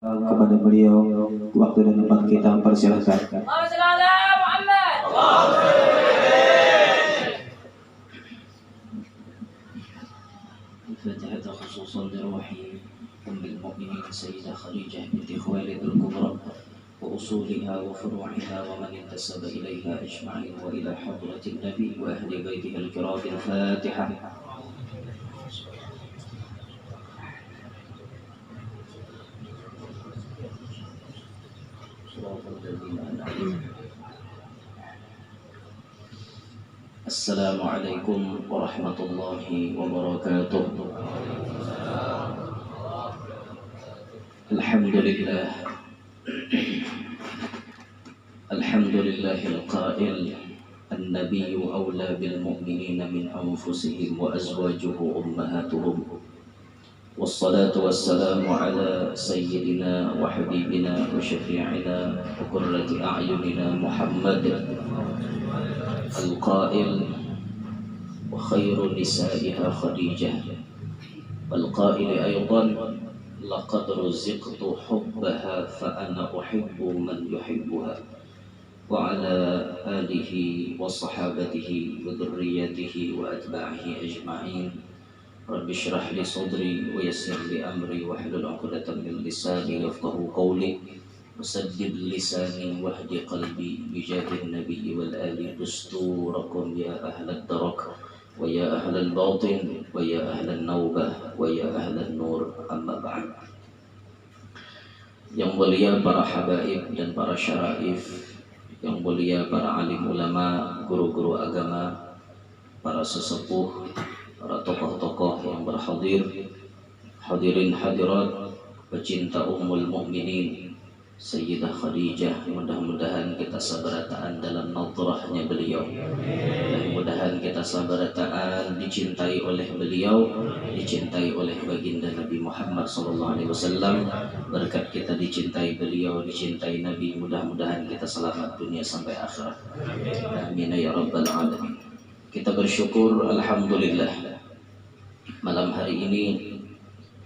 kepada beliau. Waktu dan tempat kita persilahkan. الفاتحة خصوصا لروح أم المؤمنين السيدة خديجة بنت خويلد الكبرى وأصولها وفروعها ومن انتسب إليها أجمعين وإلى حضرة النبي وأهل بيته الكرام. الفاتحة. السلام عليكم ورحمة الله وبركاته. الحمد لله الحمد لله القائل النبي أولى بالمؤمنين من أنفسهم وأزواجه أمهاتهم، والصلاة والسلام على سيدنا وحبيبنا وشفيعنا وقرة أعيننا محمد القائل وخير نسائها خديجة، والقائل أيضا لقد رزقت حبها فأنا أحب من يحبها، وعلى آله وصحابته وذريته وأتباعه أجمعين. رب اشرح لي صدري ويسر لي أمري واحلل عقدة من لساني يفقهوا قولي وسدد لساني واهد قلبي بجاه النبي والآل دستوركم يا أهل الدرك ويا أهل الباطن ويا أهل النوبة ويا أهل النور. أما بعد. Yang mulia para habaib dan para syaraif, yang mulia para alim ulama, guru-guru agama, para sesepuh, para tokoh-tokoh yang berhadir, hadirin hadirat, pecinta Ummul Mukminin Sayyidah Khadijah, mudah-mudahan kita sabarataan dalam nadrahnya beliau. Mudah-mudahan kita sabarataan dicintai oleh beliau, dicintai oleh baginda Nabi Muhammad SAW. Berkat kita dicintai beliau, dicintai Nabi, mudah-mudahan kita selamat dunia sampai akhirat. Amin ya rabbal alamin. Kita bersyukur, alhamdulillah, malam hari ini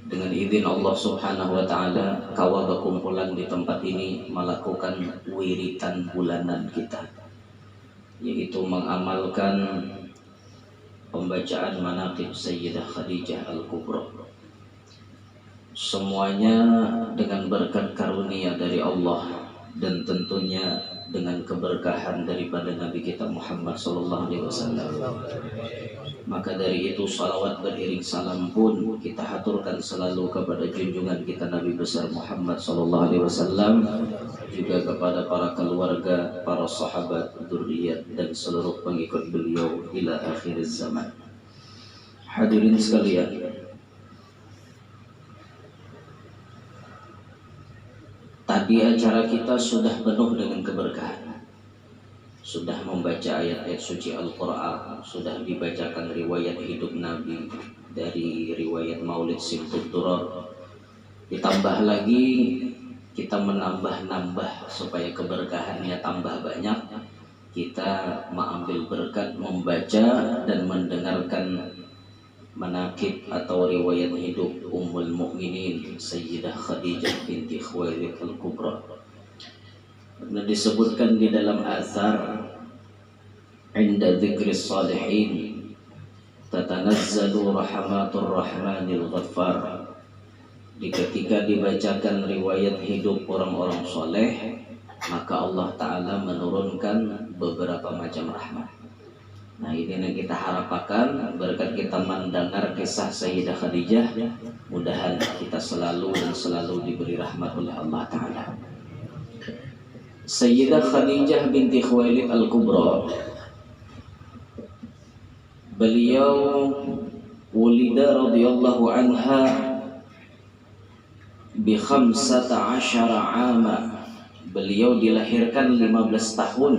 dengan izin Allah Subhanahu wa Ta'ala, kawa berkumpulan di tempat ini melakukan wiritan bulanan kita, yaitu mengamalkan pembacaan manaqib Sayyidah Khadijah Al-Kubra. Semuanya dengan berkat karunia dari Allah dan tentunya dengan keberkahan daripada Nabi kita Muhammad SAW. Maka dari itu salawat beriring salam pun kita haturkan selalu kepada junjungan kita Nabi besar Muhammad SAW, juga kepada para keluarga, para sahabat, dzurriyyat dan seluruh pengikut beliau ila akhir zaman. Hadirin sekalian, tadi acara kita sudah penuh dengan keberkahan. Sudah membaca ayat-ayat suci Al-Quran, sudah dibacakan riwayat hidup Nabi dari riwayat Maulid Simtud Durar. Ditambah lagi kita menambah-nambah supaya keberkahannya tambah banyak. Kita mengambil berkat membaca dan mendengarkan manaqib atau riwayat hidup Ummul Mukminin Sayyidah Khadijah binti Khuwailid Al-Kubra. Disebutkan di dalam athar, inda dzikris salihin tatanazzalu rahmatur rahmanil ghaffar. Ketika dibacakan riwayat hidup orang-orang soleh, maka Allah Ta'ala menurunkan beberapa macam rahmat. Nah, ini yang kita harapkan berkat kita mendengar kisah Sayyidah Khadijah. Mudahan kita selalu dan selalu diberi rahmat oleh Allah Ta'ala. Sayyidah Khadijah binti Khuwailid Al-Kubra, beliau wulida radhiyallahu anha bi 15 'ama. Beliau dilahirkan 15 tahun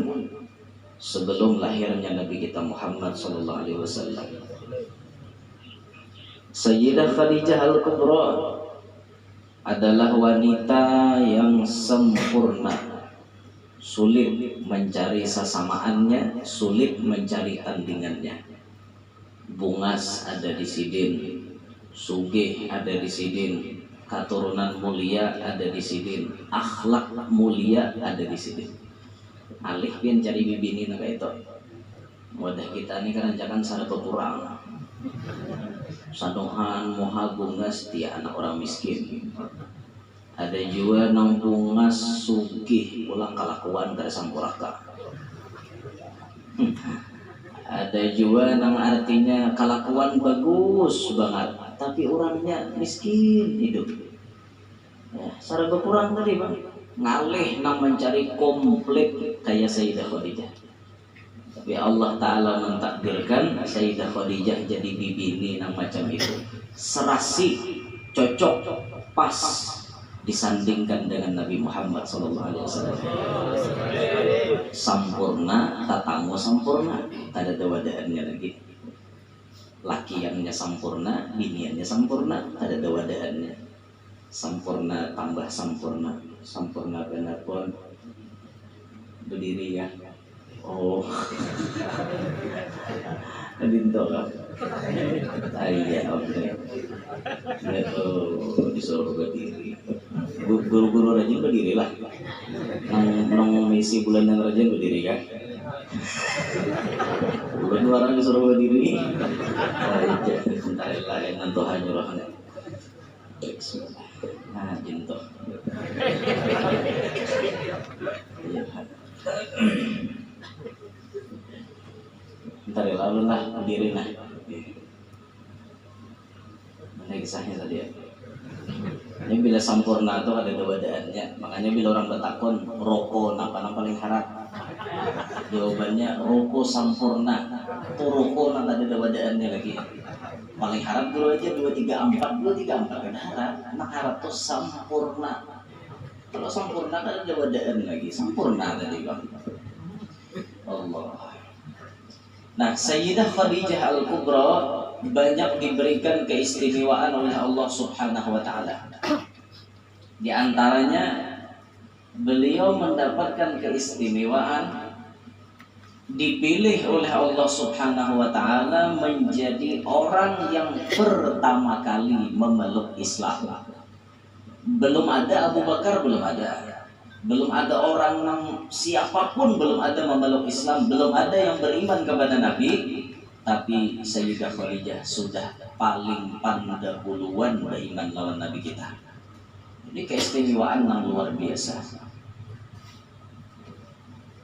sebelum lahirnya Nabi kita Muhammad SAW. Sayyidah Khadijah Al-Kubra adalah wanita yang sempurna. Sulit mencari sesamaannya, sulit mencari tandingannya. Bungas ada di sidin, sugih ada di sidin, Keturunan mulia ada di sini, akhlak mulia ada di sini. Alih pian cari bibini na itu. Wadah kita ini kan jangan sarata kurang. Sadohan moha bungas ti anak orang miskin. Ada juga nang bungas sugih ulang kalakuan dari sampuraka. Ada juga nang artinya kelakuan bagus banget, tapi orangnya miskin hidup. Ya, sarang berkurang tadi bang, ngalih nang mencari komplit kayak Sayyidah Khadijah. Tapi Allah Ta'ala mentakdirkan Sayyidah Khadijah jadi bibini nang macam itu. Serasi, cocok, pas disandingkan dengan Nabi Muhammad SAW. Sampurna, tatamu sampurna, tak ada dawadaannya lagi. Lakiannya sampurna, biniannya sampurna, tak ada dawadaannya. Sampurna tambah sampurna, sampurna benar pun berdiri ya. Oh, dinto kan? Iya, oke. Disuruh berdiri. Guru-guru rajin berdiri lah. Nang misi bulan yang rajin berdiri kan? Bulan orang disuruh berdiri. Aja, bentar lain nanti hanya rohnya. Nah, dinto. Iya. Bentar ya, lalu lah berdiri nah. Mana kisahnya tadi ya? Ini bila sampurna itu ada dawadaannya. Makanya bila orang bertakon roko napa paling harap, jawabannya roko sampurna. Itu roko nang ada dawadaannya lagi. Paling harap dulu aja 234 kan harap. Anak harap tuh sampurna. Kalau sampurna kan ada dawadaan lagi. Sampurna tadi bang. Allah. Nah, Sayyidah Khadijah Al-Kubra banyak diberikan keistimewaan oleh Allah Subhanahu wa Ta'ala. Di antaranya, beliau mendapatkan keistimewaan dipilih oleh Allah Subhanahu wa Ta'ala menjadi orang yang pertama kali memeluk Islam. Belum ada Abu Bakar, belum ada. Belum ada orang yang siapapun belum ada memeluk Islam, belum ada yang beriman kepada Nabi, tapi Sayyidah Khadijah sudah paling pandahuluan beriman lawan Nabi kita. Ini keistimewaan yang luar biasa.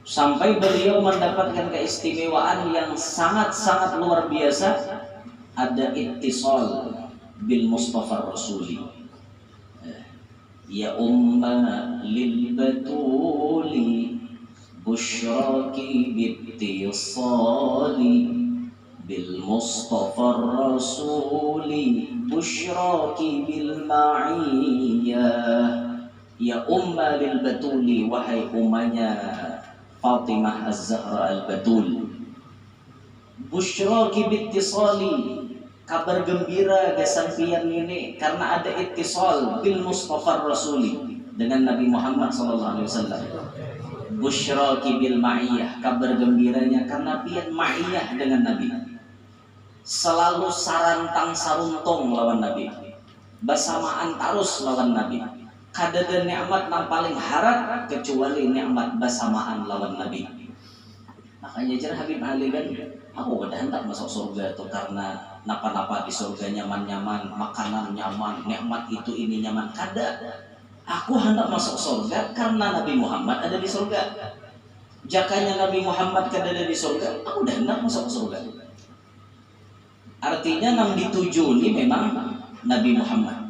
Sampai beliau mendapatkan keistimewaan yang sangat-sangat luar biasa, ada ittisal bil Mustafa Rasuli. Ya umma lil batuli busyraki bittisali bil Mustafa Rasuli busyraki bil ma'iyah. Ya umma lil batuli, wahai ummanya Fatimah Az-Zahra Al-Batul, busyraki bittisali, kabar gembira gasampian ini karena ada ittisal bil Mustafa Rasuli dengan Nabi Muhammad SAW. Busyraki bil ma'iyah, kabar gembiranya karena pian ma'iyah dengan Nabi. Selalu sarantang saruntung lawan Nabi, bersamaan tarus lawan Nabi. Kadada nikmat yang paling harap kecuali nikmat bersamaan lawan Nabi. Makanya jar Habib Ali kan, aku udah hendak masuk surga tuh karena napa-napa di surga nyaman-nyaman, makanan nyaman, nikmat itu ini nyaman. Kada, aku hendak masuk surga karena Nabi Muhammad ada di surga. Jakanya Nabi Muhammad kada ada di surga, aku udah hendak masuk surga. Artinya yang dituju ini memang Nabi Muhammad.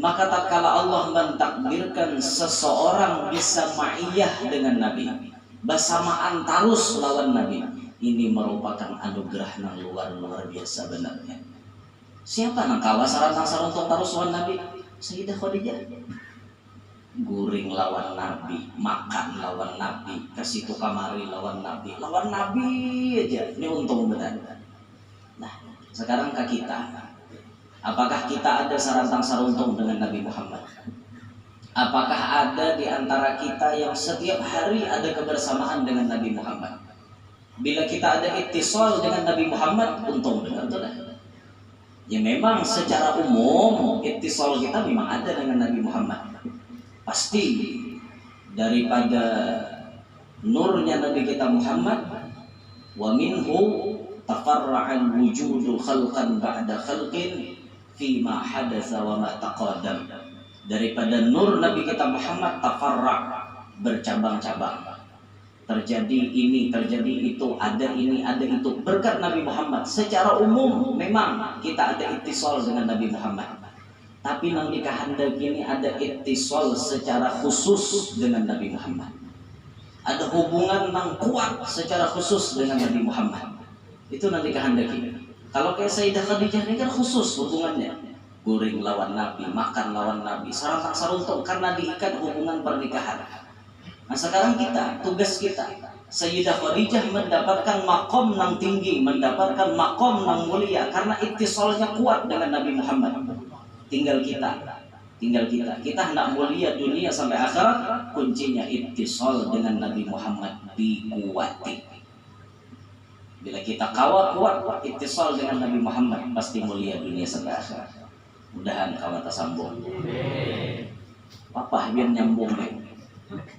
Maka tatkala Allah mentakdirkan seseorang bisa ma'iyah dengan Nabi, bersamaan tarus lawan Nabi, ini merupakan anugerah yang luar biasa benarnya. Siapa nang kawa sarang untuk tarus lawan Nabi? Sayyidah Khadijah. Guring lawan Nabi, makan lawan Nabi, kasih tu kamari lawan Nabi aja. Ini untung benar. Nah, sekarang ke kita. Apakah kita ada sarantang saruntung dengan Nabi Muhammad? Apakah ada di antara kita yang setiap hari ada kebersamaan dengan Nabi Muhammad? Bila kita ada ittisal dengan Nabi Muhammad, untung benar tuh dah. Ya memang secara umum ittisal kita memang ada dengan Nabi Muhammad. Pasti daripada nurnya Nabi kita Muhammad, wa minhu tafarra'al wujudul khalqan ba'da khalqin fima hadatsa wa ma taqaddam. Daripada nur Nabi kita Muhammad tafarra', bercabang-cabang. Terjadi ini, terjadi itu, ada ini, ada itu, berkat Nabi Muhammad. Secara umum memang kita ada ittisal dengan Nabi Muhammad. Tapi nanti kehendak ini ada ittisal secara khusus dengan Nabi Muhammad. Ada hubungan yang kuat secara khusus dengan Nabi Muhammad. Itu nanti kehendak ini. Kalau kayak Sayyidah Khadijah ini kan khusus hubungannya. Guring lawan Nabi, makan lawan Nabi, sarang saruntung karena diikat hubungan pernikahan. Nah sekarang kita, tugas kita, Sayyidah Khadijah mendapatkan makom yang tinggi, mendapatkan makom yang mulia karena ittisalnya kuat dengan Nabi Muhammad. Tinggal kita hendak mulia dunia sampai akhirat, kuncinya ittisal dengan Nabi Muhammad dikuati. Bila kita kuat ittisal dengan Nabi Muhammad, pasti mulia dunia sampai akhirat. Mudahan kawan tersambung. Apa biar nyambung deh.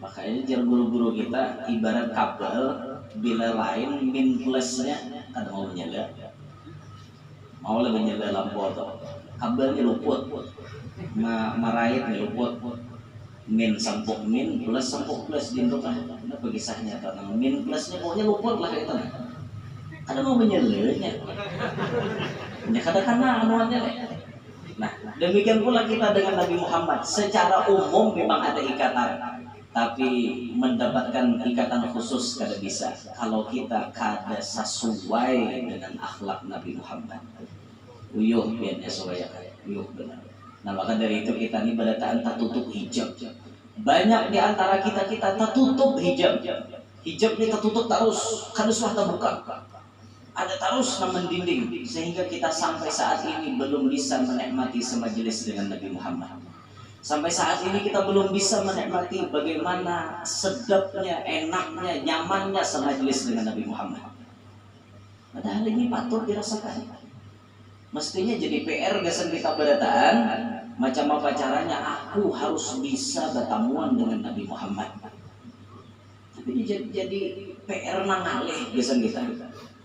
Makanya jar guru-guru kita ibarat kabel, bila lain min plusnya kada mau menyala, mau lah menyala lampu atau kabelnya luput, maraitnya luput, min sampuk min plus sampuk plus dinto kan, itu pegisahnya tentang min plusnya pokoknya luput lah itu, kada mau menyalanya, ya kada kana anuannya lah. Nah demikian pula kita dengan Nabi Muhammad, secara umum memang ada ikatan. Tapi mendapatkan ikatan khusus kada bisa kalau kita kada sesuai dengan akhlak Nabi Muhammad. Uyuh biarnya supaya uyuh benar. Nah maka dari itu kita ini berataan tak tutup hijab. Banyak di antara kita tak tutup hijab. Hijabnya tertutup terus, kada suah terbuka. Ada terus namun dinding sehingga kita sampai saat ini belum bisa menikmati semajelis dengan Nabi Muhammad. Sampai saat ini kita belum bisa menikmati bagaimana sedapnya, enaknya, nyamannya semajelis dengan Nabi Muhammad. Padahal ini patut dirasakan. Mestinya jadi PR gasan kita berataan, macam apa caranya aku harus bisa bertemuan dengan Nabi Muhammad. Tapi jadi PR nangaleh gasan kita.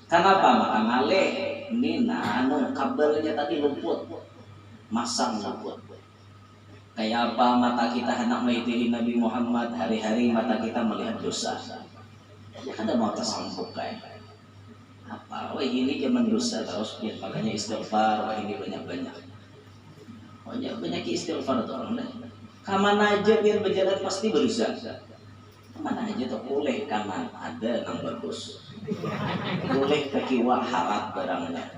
Kenapa? Maka ngaleh ini kabelnya tadi luput, masang luput. Kayak apa mata kita hendak mengikuti Nabi Muhammad, hari-hari mata kita melihat dosa. Ya kada mau tersambung kayak apa? Wah ini zaman dosa terus, ya, makanya istighfar. Wah ini banyak-banyak. Banyak istighfar tuh orang. Kamana aja biar berjalan pasti berusaha. Kamana aja tuh boleh kanan ada yang bagus. Boleh ke kiwa harap barangnya.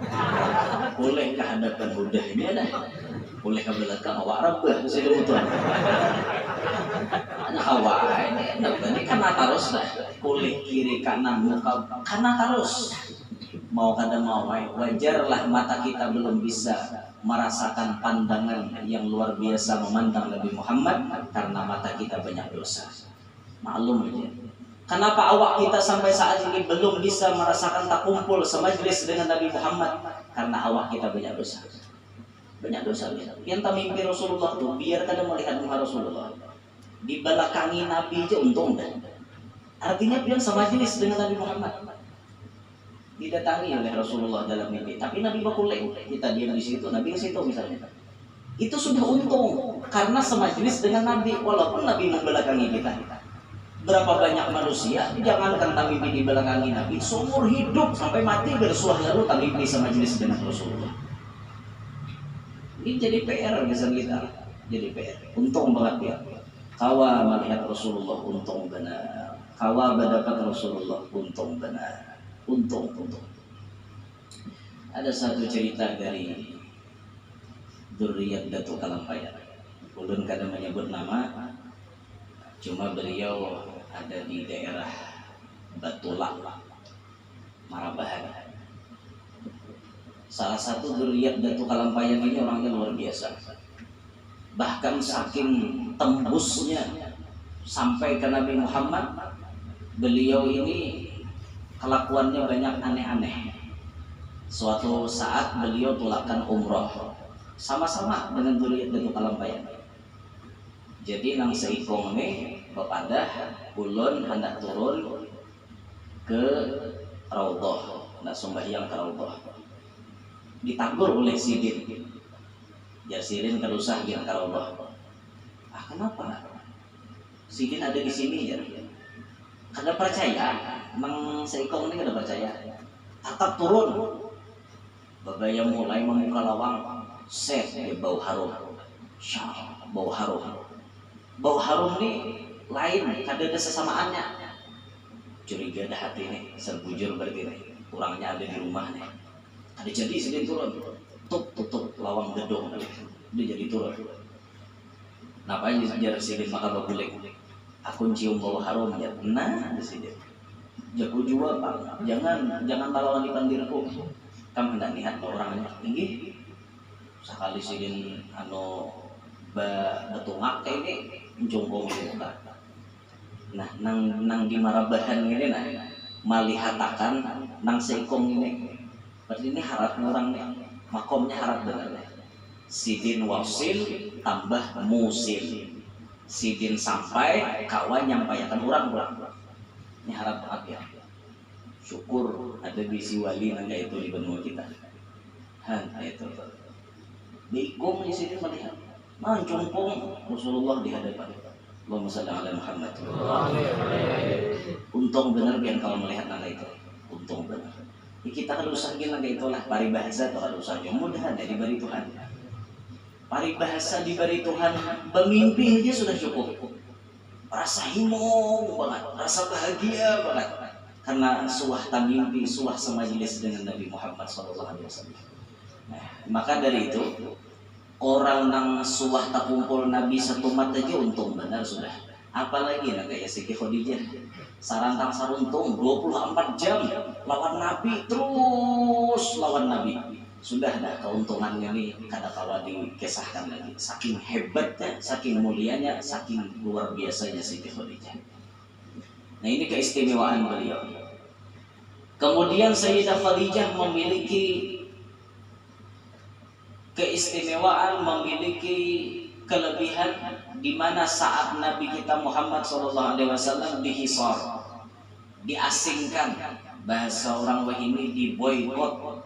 Boleh ke hadapan budahnya dah. Boleh ke belakang awak rabah sudah betul. Ada awak ini karena terus dah. Boleh kiri kanan muka karena terus. Mau kada mau wajarlah mata kita belum bisa merasakan pandangan yang luar biasa memandang Nabi Muhammad karena mata kita banyak dosa. Maklum aja. Kenapa awak kita sampai saat ini belum bisa merasakan tak kumpul semajlis dengan Nabi Muhammad? Karena awak kita banyak dosa. Banyak dosa. Yang tak mimpi Rasulullah tuh biar kada melihat muka Rasulullah. Dibelakangi Nabi aja untung dah. Artinya biar semajlis dengan Nabi Muhammad. Didatangi oleh Rasulullah dalam mimpi. Tapi Nabi bakuleng. Kita diam di situ, Nabi ke situ misalnya. Itu sudah untung karena semajlis dengan Nabi walaupun Nabi membelakangi kita. Berapa banyak manusia, jangankan tamimpi di belakangi Nabi, seumur hidup sampai mati bersuah lalu tamimpi semajlis dengan Rasulullah. Ini jadi PR bisa kita, jadi PR. Untung banget ya. Kawa melihat Rasulullah untung benar. Kawa berdapat Rasulullah untung benar. Untung. Ada satu cerita dari Dzurriyyat Datuk Kalampayan. Ulun kadang menyebut nama. Cuma beliau ada di daerah Batulak, Marabahan. Salah satu dzurriyyat Datuk Kalampayan ini orangnya luar biasa. Bahkan saking tembusnya sampai ke Nabi Muhammad, beliau ini kelakuannya banyak aneh-aneh. Suatu saat beliau tulakan umroh sama-sama dengan Duriat Datuk Kalampayan. Jadi nang seikong nih bepadah ulun hendak turun ke Raudhah, hendak sembahyang ke Raudhah. Ditagur oleh Sidin. Ya Sidin kerusah bilang ke Raudhah. Ah kenapa? Sidin ada di sini ya. Kada percaya, nang seikong ini kada percaya. Tatap turun. Babaya mulai membuka lawang, set ya, bau harum. Syah, bau harum. Bau harum nih lain, kada ada sesamaannya. Curiga dah hati nih, serbujur berarti nih. Kurangnya ada di rumah nih. Kada jadi Sidin turun. Tutup lawang gedung nih. Dia jadi turun. Ngapain disejar Sidin maka baguling. Aku cium bau harum ya. Nah, di Sidin. Jago jua Pak. Jangan melawan di pandirku. Kamu hendak lihat orangnya tinggi. Sekali Sidin betungak kayak ini menjongkong di muka. Nah, nang di marabahan ini nah malihatakan nang seikong ini. Berarti ini harap orang nih. Makomnya harap benar. Sidin wasil tambah musil. Sidin sampai kawan nyampaikan orang. Ini harap banget ya. Syukur ada bisi wali nangga itu di benua kita. Itu. Diikung di sini melihat. Jongkong Rasulullah di hadapan. Allahumma shalli ala Muhammad. Untung benar biar kalau melihat nangga itu. Untung benar. Kita kan usahanya nangga itulah paribahasa atau ada usahanya mudahan dari bari Tuhan. Paribahasa di bari Tuhan bermimpi aja sudah cukup. Rasa himong banget, rasa bahagia banget. Karena suah tamimpi, suah semajelis dengan Nabi Muhammad SAW. Nah, maka dari itu orang nang suah tak kumpul Nabi satu mata aja untung benar sudah. Apalagi nak kayak Siti Khadijah sarantang saruntung 24 jam lawan Nabi terus lawan Nabi. Sudah dah keuntungannya nih kada kawa dikisahkan lagi. Saking hebatnya, saking mulianya, saking luar biasanya Siti Khadijah. Nah ini keistimewaan beliau. Kemudian Sayyidah Khadijah memiliki keistimewaan, memiliki kelebihan di mana saat Nabi kita Muhammad SAW dihisar, diasingkan, bahasa orang Wahini diboikot.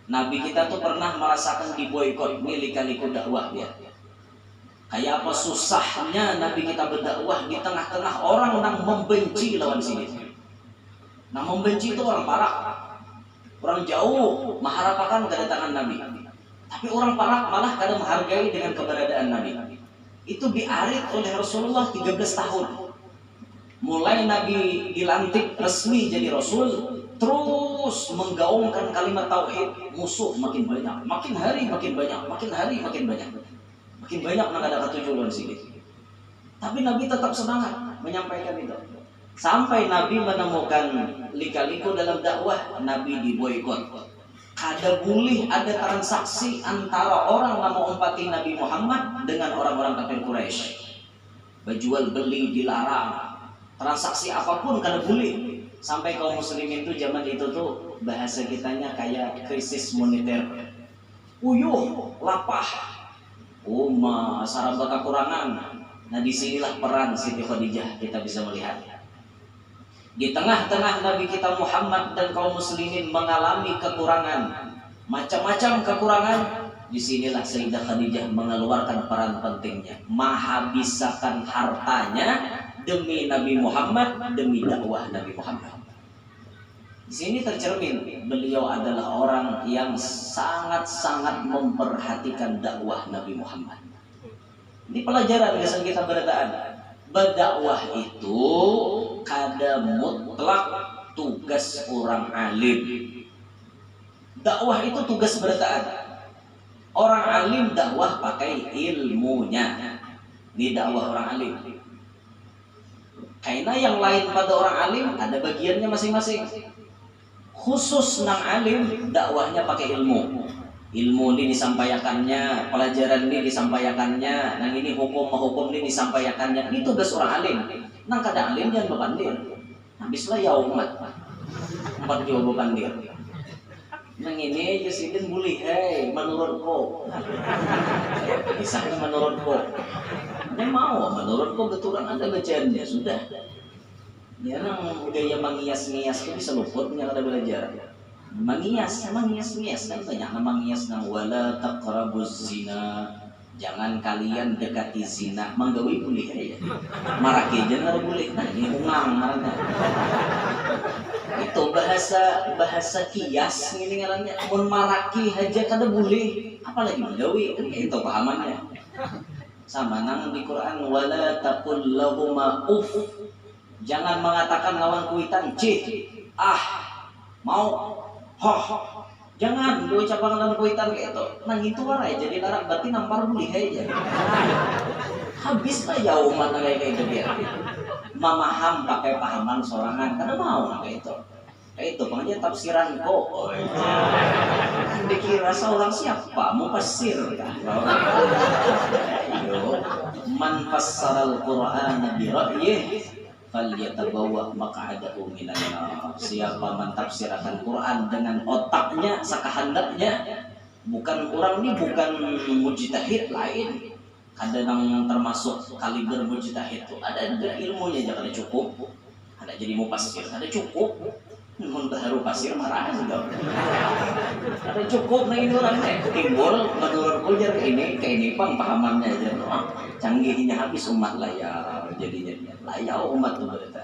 Nabi kita tuh pernah merasakan diboikot, ini lika-liku dakwah dia. Kayak apa susahnya Nabi kita berdakwah di tengah-tengah orang yang membenci lawan sini. Nah membenci itu orang parah, orang jauh mengharapkan kedatangan Nabi. Tapi orang parah malah kadang menghargai dengan keberadaan Nabi. Itu diarit oleh Rasulullah 13 tahun. Mulai Nabi dilantik resmi jadi Rasul, terus menggaungkan kalimat tauhid, musuh makin banyak, makin hari makin banyak, makin hari makin banyak. Makin banyak nang ada ketujuan sini. Tapi Nabi tetap semangat menyampaikan itu. Sampai Nabi menemukan lika-liku dalam dakwah, Nabi diboikot. Kada boleh ada transaksi antara orang yang mau umpati Nabi Muhammad dengan orang-orang kafir Quraisy. Berjual beli dilarang. Transaksi apapun kada boleh. Sampai kaum muslimin itu zaman itu tuh bahasa kitanya kayak krisis moneter. Uyuh, lapah. Saraba kekurangan. Nah disinilah peran Siti Khadijah kita bisa melihat. Di tengah-tengah Nabi kita Muhammad dan kaum muslimin mengalami kekurangan, macam-macam kekurangan, disinilah Sayyidah Khadijah mengeluarkan peran pentingnya, menghabiskan hartanya demi Nabi Muhammad, demi dakwah Nabi Muhammad. Di sini tercermin beliau adalah orang yang sangat-sangat memperhatikan dakwah Nabi Muhammad. Ini pelajaran biasa kita berdaan. Berdakwah itu kada mutlak tugas orang alim. Dakwah itu tugas berdaan. Orang alim dakwah pakai ilmunya. Ini dakwah orang alim. Karena yang lain pada orang alim ada bagiannya masing-masing. Khusus nang alim dakwahnya pakai ilmu. Ilmu ini disampaikannya, pelajaran ini disampaikannya, nang ini hukum ini disampaikannya. Ini tugas orang alim. Nang kada alim jangan bepandir. Habislah ya umat. Empat jiwa bepandir. Nang ini aja sih kan boleh, hei, menurutku. Kisahnya menurutku. Ini mau menurutku betulan ada bacaannya sudah. Ya nang gaya mengias-ngias itu bisa luputnya kada belajar. Mengias kan banyak mengias nang wala taqrabuz zina. Jangan kalian dekati zina, manggawi boleh ya. Maraki jangan boleh. Nah ini umang marana. Itu bahasa kias ini ngarannya. Mun maraki haja kada boleh, apalagi manggawi. Itu pahamannya. Sama nang di Quran wala taqul lahuma uff. Jangan mengatakan lawan kuitan cih, mau, jangan lu ucapan lawan kuitan kayak itu. Nang itu warai jadi larak berarti nampar boleh aja. Habislah jauh mana kayak itu biar. Memaham pakai pahaman sorangan karena mau kayak itu. Kayak itu pengajian tafsiran kok. Dikira seorang siapa? Mau pasir kan? Man fassaral Qur'ana bi ra'yih falyatabawwa maq'adahu minan nar. Siapa mentafsirkan Quran dengan otaknya, sakahandaknya, bukan orang ini bukan mujtahid lain. Ada yang termasuk kaliber mujtahid itu. Ada ilmunya jangan cukup. Ada jadi mufassir, ada cukup. Mun baru pasir marah juga. Ada cukup nah ini orangnya timbul menurut ujar ke ini pahamannya aja. Canggihnya habis umat layar jadinya layar umat tuh berita.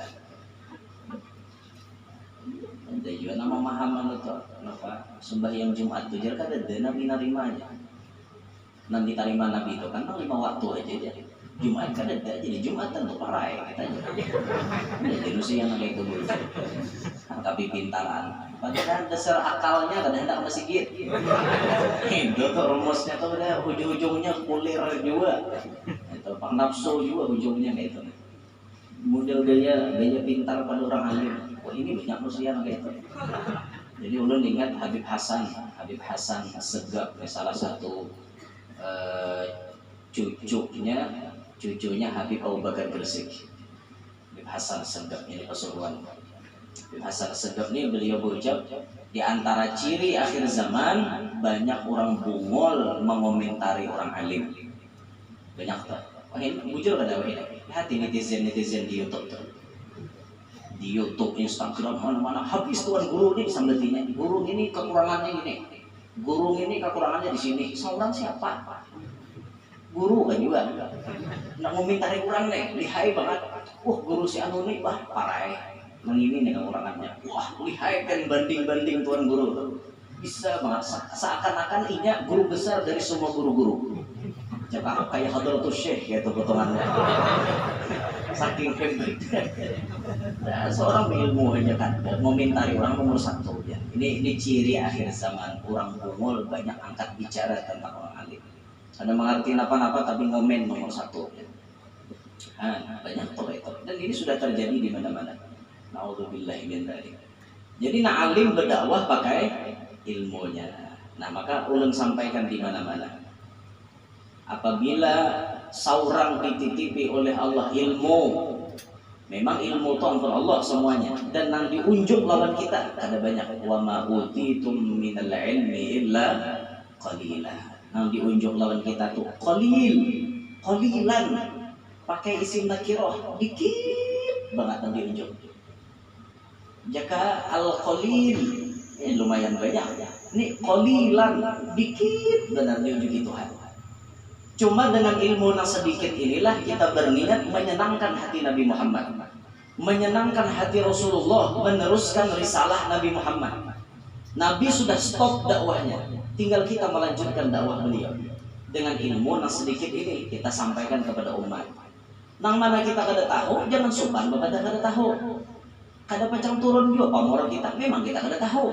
Ada juga nama pemahaman itu kenapa sembahyang Jumat tuh jar kada ada nabi narimanya. Nanti tarima nabi itu kan 5 waktu aja jadi. Jumat kan ada jadi Jumatan tuh parai katanya. Jadi Rusia yang kayak itu dulu. Tapi pintaran. Padahal dasar akalnya kadang hendak ke masjid. Itu tuh rumusnya tuh udah ujung-ujungnya kulir juga. Itu pak nafsu juga ujungnya kayak itu. Model gaya pintar pada orang alim. Wah ini banyak Rusia yang kayak itu. Jadi ulun ingat Habib Hasan Segaf salah satu cucunya Habib Abu Bakar Gresik. Habib Hasan Segaf ini Pasuruan. Habib Hasan Segaf ini beliau berucap di antara ciri akhir zaman banyak orang bungol mengomentari orang alim. Banyak tak? Wah ini bujur kada wah ini. Hati netizen di YouTube tuh. Di YouTube, Instagram, mana-mana habis tuan guru ini disambetinya. Guru ini kekurangannya ini. Guru ini kekurangannya di sini. Seorang siapa? Guru kan juga. Nak ngomentari kurang nih, lihai banget. Guru si anu nih, wah parai. Mengini nih kekurangannya. Wah, lihai kan banding tuan guru. Bisa banget. Seakan-akan inya guru besar dari semua guru-guru. Coba kayak Hadratus Syekh gitu potongannya. Saking hebat. Nah, seorang berilmu aja kan, ngomentari orang nomor satu ya. Ini ciri akhir zaman orang bungul banyak angkat bicara tentang orang alim. Ada mengerti apa-apa tapi ngomen nomor satu. Banyak tuh itu. Dan ini sudah terjadi di mana-mana. Nauzubillahi min dzalik. Jadi alim berdakwah pakai ilmunya. Nah, maka ulun sampaikan di mana-mana. Apabila seorang dititipi oleh Allah ilmu, memang ilmu itu ampun Allah semuanya dan nang diunjuk lawan kita ada banyak wa ma utitum minal ilmi illa qalila. Nang diunjuk lawan kita tuh qalilan pakai isim nakirah dikit banget nang diunjuk. Jaka al-qalil lumayan banyak. Ini qalilan dikit benar diunjuk Tuhan. Cuma dengan ilmu yang sedikit inilah kita berniat menyenangkan hati Nabi Muhammad, menyenangkan hati Rasulullah, meneruskan risalah Nabi Muhammad. Nabi sudah stop dakwahnya, tinggal kita melanjutkan dakwah beliau. Dengan ilmu yang sedikit ini kita sampaikan kepada umat. Nang mana kita kada tahu, jangan supan kepada kada tahu. Kada pacang turun juga pamor kita, memang kita kada tahu.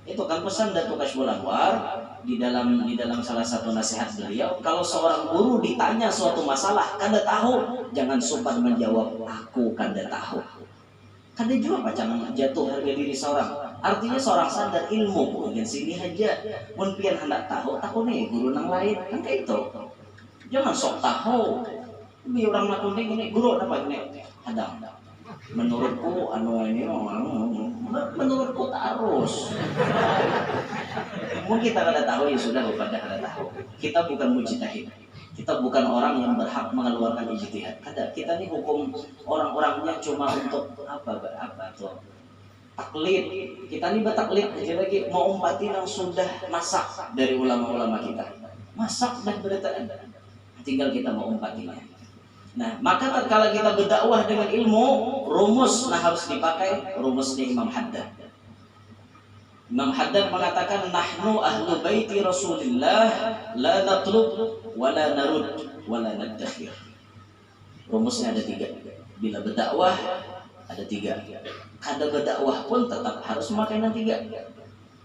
Itu kan pesan Datuk Kashful Anwar di dalam salah satu nasihat beliau, kalau seorang guru ditanya suatu masalah kada tahu, jangan supan menjawab aku kada tahu. Kada juga pacang jatuh harga diri seorang. Artinya seorang sadar ilmu mungkin sini aja. Mun pian hendak tahu nih guru nang lain kan kayak itu. Jangan sok tahu. Bi orang lakon ini guru apa ini? Kadang menurutku anu ini Menurutku harus. Mungkin kita kada tahu ya sudah, pada kada tahu. Kita bukan mujtahid. Kita bukan orang yang berhak mengeluarkan ijtihad. Kita ini hukum orang-orangnya cuma untuk apa tuh? Taklid. Kita ini bertaklid aja lagi, mau umpatin yang sudah masak dari ulama-ulama kita. Masak dan beritaan. Tinggal kita mau umpatinya. Nah, maka tatkala kita berdakwah dengan ilmu, rumus harus dipakai rumusnya Imam Haddad. Imam Haddad mengatakan, nahnu ahlu baiti Rasulillah la natlub wa la narud wa la nadakhir. Rumusnya ada 3. Bila berdakwah ada 3. Kada berdakwah pun tetap harus memakai yang 3.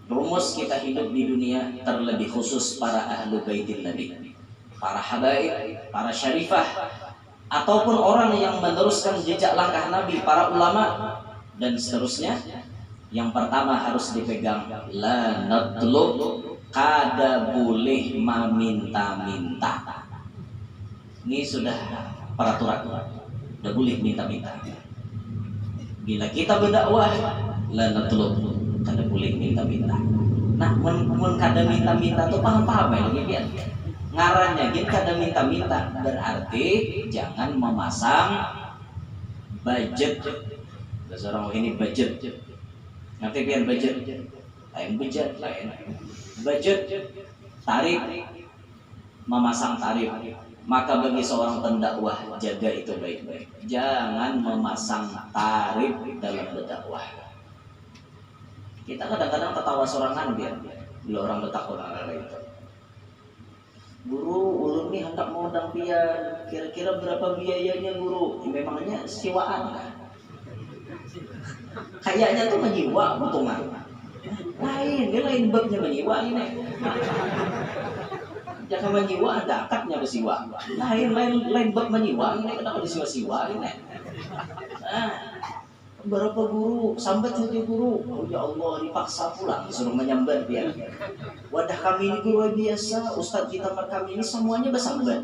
Rumus kita hidup di dunia terlebih khusus para ahlu baitin Nabi, para habaib, para syarifah, ataupun orang yang meneruskan jejak langkah Nabi, para ulama dan seterusnya. Yang pertama harus dipegang, la natlub, kada boleh meminta-minta. Ini sudah peraturan, tidak boleh minta-minta. Bila kita berdakwah, la natlub, kada boleh minta-minta. Nah, mun kada minta-minta tuh paham-paham ya lagi biar. Ngarannya gitu kada minta-minta, berarti jangan memasang budget. Bahasa orang ini budget. Nanti biar budget, lain budget, tarif, memasang tarif. Maka bagi seorang pendakwah, jaga itu baik-baik. Jangan memasang tarif dalam berdakwah. Kita kadang-kadang ketawa sorangan biar bila orang bertakwa itu. Guru, ulun nih hendak mau undang pian, kira-kira berapa biayanya guru? Memangnya siwaan kan? Kayaknya tuh menyiwa untungan. Dia lain babnya menyiwa ini. Jangan menyiwa, ada akadnya bersiwa. Lain bab menyiwa ini, kenapa disiwa-siwa ini? Nah, berapa guru, sambat saja guru. Oh ya Allah, dipaksa pulang, disuruh menyambat dia. Wadah kami ini guru biasa, ustadz kita kami ini semuanya bersambat.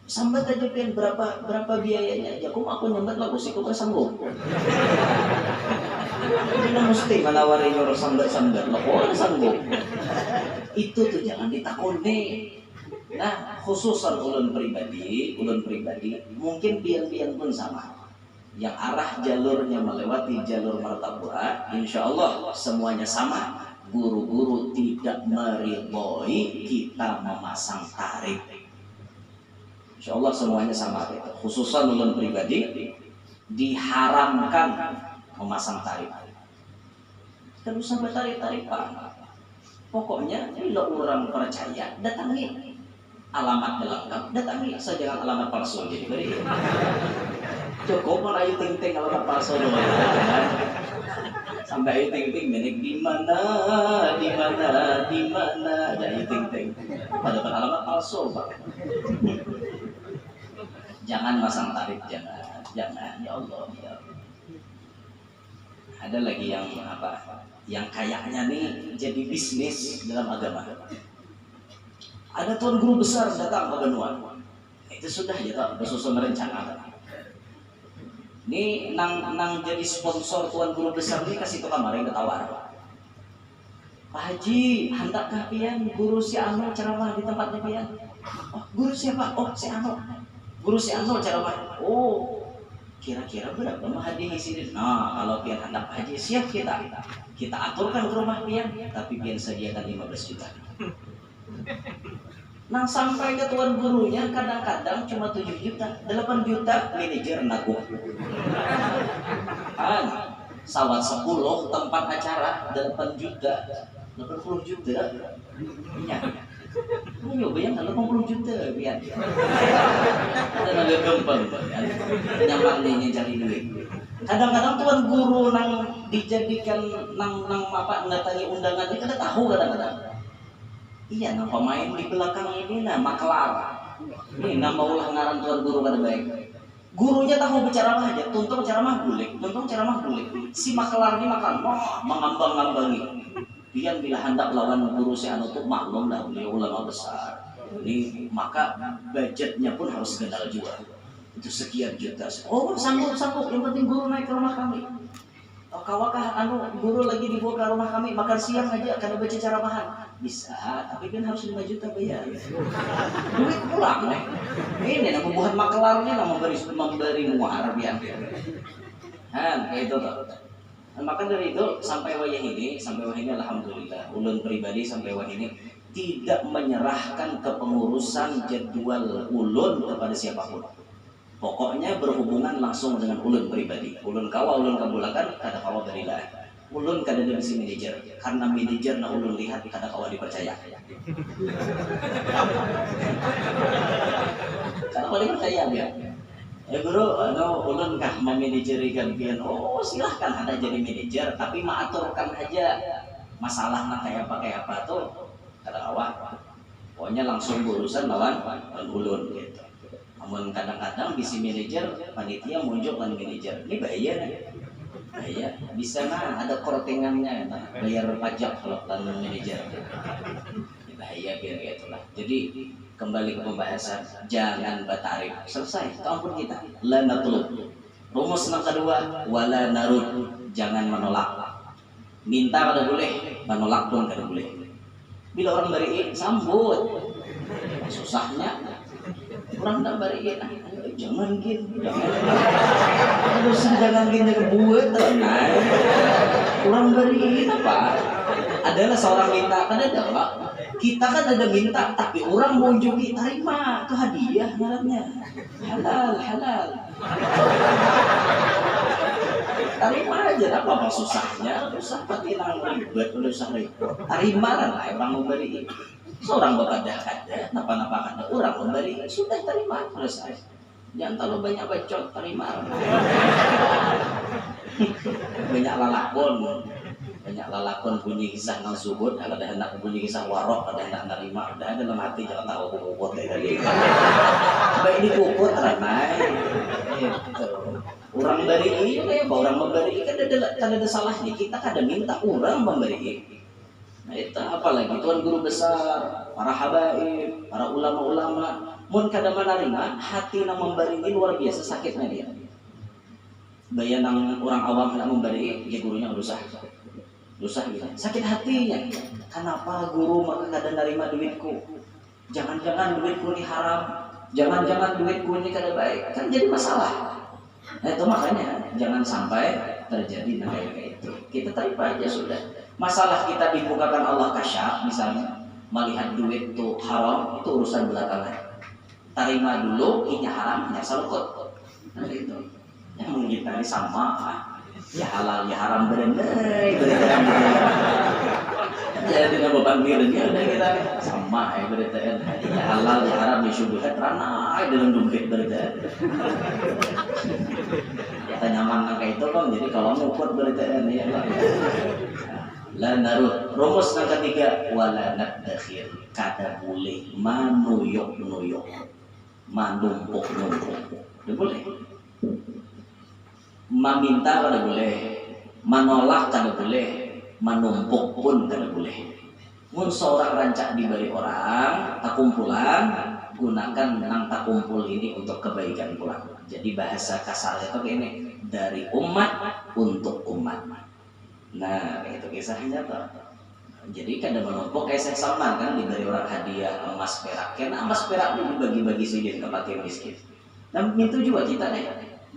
Sambat aja pian berapa biayanya? Ya aku nyambat lah, aku bersanggup. Ini mesti menawari orang sambat lah, orang sanggup. Itu tuh jangan ditakuni. Nah, khususan ulun pribadi, mungkin pian-pian pun sama. Yang arah jalurnya melewati jalur martapura, insya Allah semuanya sama. Guru-guru tidak meridhoi kita memasang tarif. Insya Allah semuanya sama. Khususan ulun pribadi diharamkan memasang tarif. Kan usah bertarif-tarifan. Pokoknya bila orang percaya, datangi alamat lengkap, datangi saja alamat palsu. Jadi beri. Cukup mau ayu ting-ting alamat palsu doang. Sampai ayu ting-ting menek di mana, ada ayu ting-ting. Padahal alamat palsu, Pak. Jangan masang tarif, jangan. Ya Allah, ya. Ada lagi yang yang kayaknya nih jadi bisnis dalam agama. Ada tuan guru besar datang ke Benua. Itu sudah ya, bersusun rencana. Ini nang jadi sponsor tuan guru besar ini kasih tukang kemarin ketawar. Pak Haji, hendakkah pian guru si Ano ceramah di tempatnya pian? Oh, guru siapa? Oh, si Ano. Guru si Ano ceramah. Oh, kira-kira berapa mah hadiah sini? Nah, kalau pian hendak haji siap kita aturkan ke rumah pian, tapi pian sediakan 15 juta. Nah, sampai ke tuan gurunya kadang-kadang cuma 7 juta, 8 juta manajer nanggung. Sawat 10 tempat acara 8 juta, 80 juta. Iya. Nyoba yang 80 juta biar. Dan agak gampang kan. Nyamannya cari duit. Kadang-kadang tuan guru nang dijadikan nang ndatangin undangan ini kada tahu kadang-kadang. Iya, nah pemain di belakang ini maklar. Ini nama ulah ngaran tuan guru kada baik. Gurunya tahu berceramah aja, tuntung ceramah bulik. Si maklar ini makan, mengambang-ngambangi. Dia bila hendak lawan guru si Anu tuh maklum lah, beliau ulama besar. Ini maka budgetnya pun harus gendal juga. Itu sekian juta. Oh, sanggup. Yang penting guru naik ke rumah kami. Oh, kawakah anu guru lagi dibawa ke rumah kami makan siang aja karena baca ceramah. Bisa, tapi kan harus 5 juta bayar. Duit pulang nih. Ini nama buat makelarnya nama memberi muar biang. Kayak itu tuh. Nah, maka dari itu sampai wayah ini alhamdulillah ulun pribadi sampai wayah ini tidak menyerahkan kepengurusan jadwal ulun kepada siapapun. Pokoknya berhubungan langsung dengan ulun pribadi. Ulun kawa, ulun kabulakan, kada kawa berilah. Ulun kada ada si manajer. Karena manajer na ulun lihat kada kawa dipercaya. Kada kawa dipercaya dia. Ya guru, ulun kah memanajerikan pian? Oh silahkan ada jadi manajer, tapi maaturkan aja masalahnya kayak apa tuh kada kawa. Pokoknya langsung berurusan lawan ulun gitu. Namun kadang-kadang bisi manajer panitia muncul kan manajer ini bayar bisa ada kortingannya bayar pajak kalau lawan manajer ini bahaya biar itulah. Jadi kembali ke pembahasan jangan batarif selesai ampun kita la natlub. Rumus yang kedua wala narud, jangan menolak. Minta kada boleh, menolak pun kada boleh. Bila orang beri sambut susahnya orang tak bariin, jangan gini, jangan gini buat, orang bariin apa? Adalah seorang minta kan ada pak, kita kan ada minta, tapi orang mau jogi terima, itu hadiah ngarannya, halal, terima aja, apa susahnya, susah pati nang ribet, susah ribet, terima lah orang mau bariin. Seorang berkadah kada, napa kada orang memberi sudah terima selesai. Jangan terlalu banyak bacot terima. banyak lalakon bunyi kisah nang zuhud, ada hendak bunyi kisah warok, ada hendak nerima, ada dalam hati jangan tahu kukut tadi. Baik ini kukut ramai. Orang beri ini kayak orang memberi kan ada salahnya. Kita kada minta orang memberi. Nah itu apalagi tuan guru besar, para habaib, para ulama-ulama, mun kada menerima hati nang memberi ini luar biasa sakitnya dia. Bayan nang orang awam nak memberi, ya gurunya dosa gitu. Sakit hatinya. Kenapa guru maka kada nerima duitku? Jangan-jangan duitku ini haram, jangan-jangan duitku ini kada baik, kan jadi masalah. Nah itu makanya jangan sampai terjadi kayak itu. Kita terima aja sudah. Masalah kita dibukakan Allah kasyaf misalnya melihat duit itu haram itu urusan belakangan. Terima dulu ini haram ya salukut. Nah itu. Yang kita ini sama ya halal ya haram berendai. Ya dengan beban mirnya udah kita sama ya beritaan ya halal ya haram ya syubhat ranai dalam dompet beritaan. Kita nyaman kayak itu kan jadi kalau ngukur beritaan ya Allah. La narud. Rumus yang ketiga wala nadakhir, kada boleh manuyuk manumpuk tidak boleh. Meminta kada boleh, menolak kada boleh, menumpuk pun kada boleh. Mun seorang rancak diberi orang takumpulan, gunakan nang takumpul ini untuk kebaikan pula. Jadi bahasa kasarnya itu ini dari umat untuk umat. Nah, itu kisahnya tuh. Jadi kada menumpuk kayak Syekh Salman kan diberi orang hadiah emas perak. Karena emas perak itu dibagi-bagi sedikit ke fakir miskin. Dan itu juga kita nih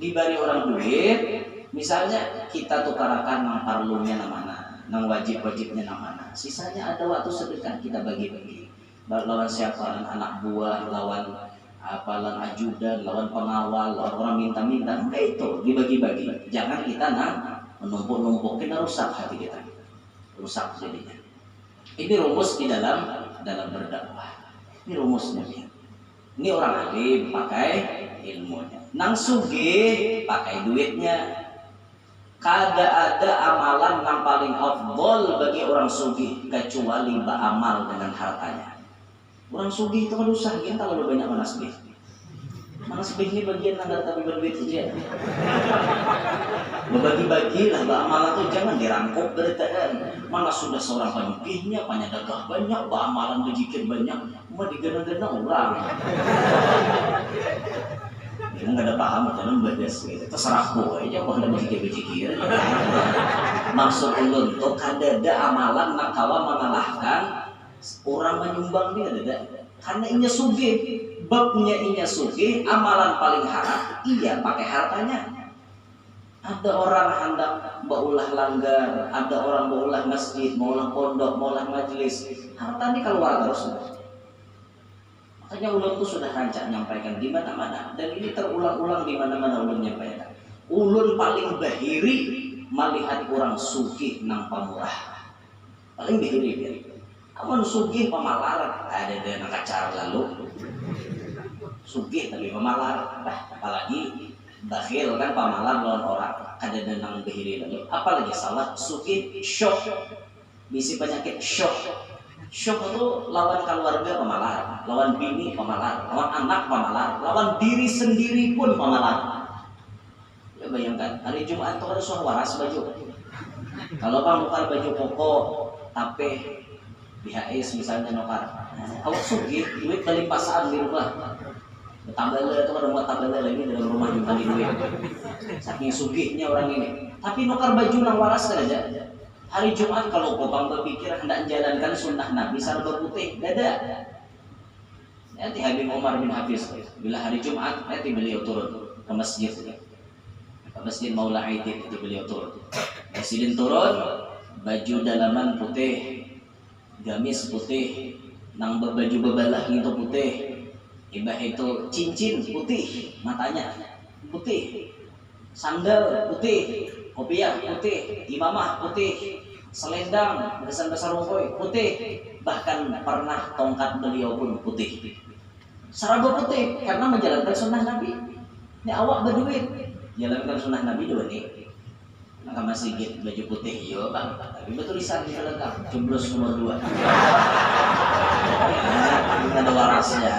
diberi orang duit, misalnya kita tukarakan nang parlunya namana, nang wajib-wajibnya namana. Sisanya ada waktu sedekah kita bagi-bagi. Lawan siapa? Anak buah, lawan apalan ajudan, lawan pengawal, lawan orang minta-minta. Nah itu dibagi-bagi. Jangan kita menumpuk-numpuk, kita rusak hati kita, rusak jadinya. Ini rumus di dalam berdakwah. Ini rumusnya nih. Ini orang alim pakai ilmunya, nang sugih pakai duitnya. Kada ada amalan yang paling afdol bagi orang sugih kecuali beramal dengan hartanya. Orang sugih itu kan usah kan kalau banyak manasbih. Manasbih ini bagian yang tapi berduit saja. Berbagi-bagilah beramal itu jangan dirangkuk beritaan. Mana sudah seorang penyugihnya, penyedekah banyak, beramalan berzikir banyak, mau digana-gana orang. Memang ada ada paham dalam badas gitu. Terserah kowe aja kok ada berjikir-berjikir. Maksud ulun tuh kadada amalan nakawa mengalahkan orang menyumbang dia ada. Karena inya sugih, babnya inya sugih, amalan paling haram iya pakai hartanya. Ada orang hendak baulah langgar, ada orang baulah masjid, maulah pondok, maulah majelis, harta ini keluar terus. Makanya ulun tuh sudah rancang nyampaikan di mana-mana, dan ini terulang-ulang di mana-mana ulun nyampaikan. Ulun paling bahiri melihat orang sugih nang pamurah, paling bahiri dia. Amun sugih pamalar, ada nang kacar lalu. Sugih tapi pamalar, apalagi bakhil kan pamalar lawan orang, ada nang bahiri lalu. Apalagi salah sugih syok, bisi penyakit syok. Syok itu lawan keluarga pemalar, lawan bini pemalar, lawan anak pemalar, lawan diri sendiri pun pemalar. Ya bayangkan, hari Jumat itu ada suah waras baju. Kalau bang nukar baju koko, tape, BHS misalnya nukar, awak sugih, duit balik pasaan di rumah. Tabela itu kan rumah tabela lagi dalam rumah juga di duit. Saking sugihnya orang ini. Tapi nukar baju nang waras kan aja. Hari Jumat kalau kopang berpikir hendak menjalankan sunnah Nabi sarba putih, dada. Nanti Habib Umar bin Hafiz, bila hari Jumat nanti beliau turun ke masjid, ke masjid Maula Aidin itu beliau turun. Presiden turun, baju dalaman putih, gamis putih, nang berbaju bebalah itu putih, ibah itu cincin putih, matanya putih, sandal putih, kopiah putih, imamah putih, selendang besar-besar rungkoi putih, bahkan pernah tongkat beliau pun putih. Seraba putih karena menjalankan sunnah Nabi. Ini awak berduit, jalankan sunnah Nabi dua nih. Maka masih baju putih, iya bang. Tapi betul tulisan di lengkap, jumlos nomor 2. Kita ada warasnya.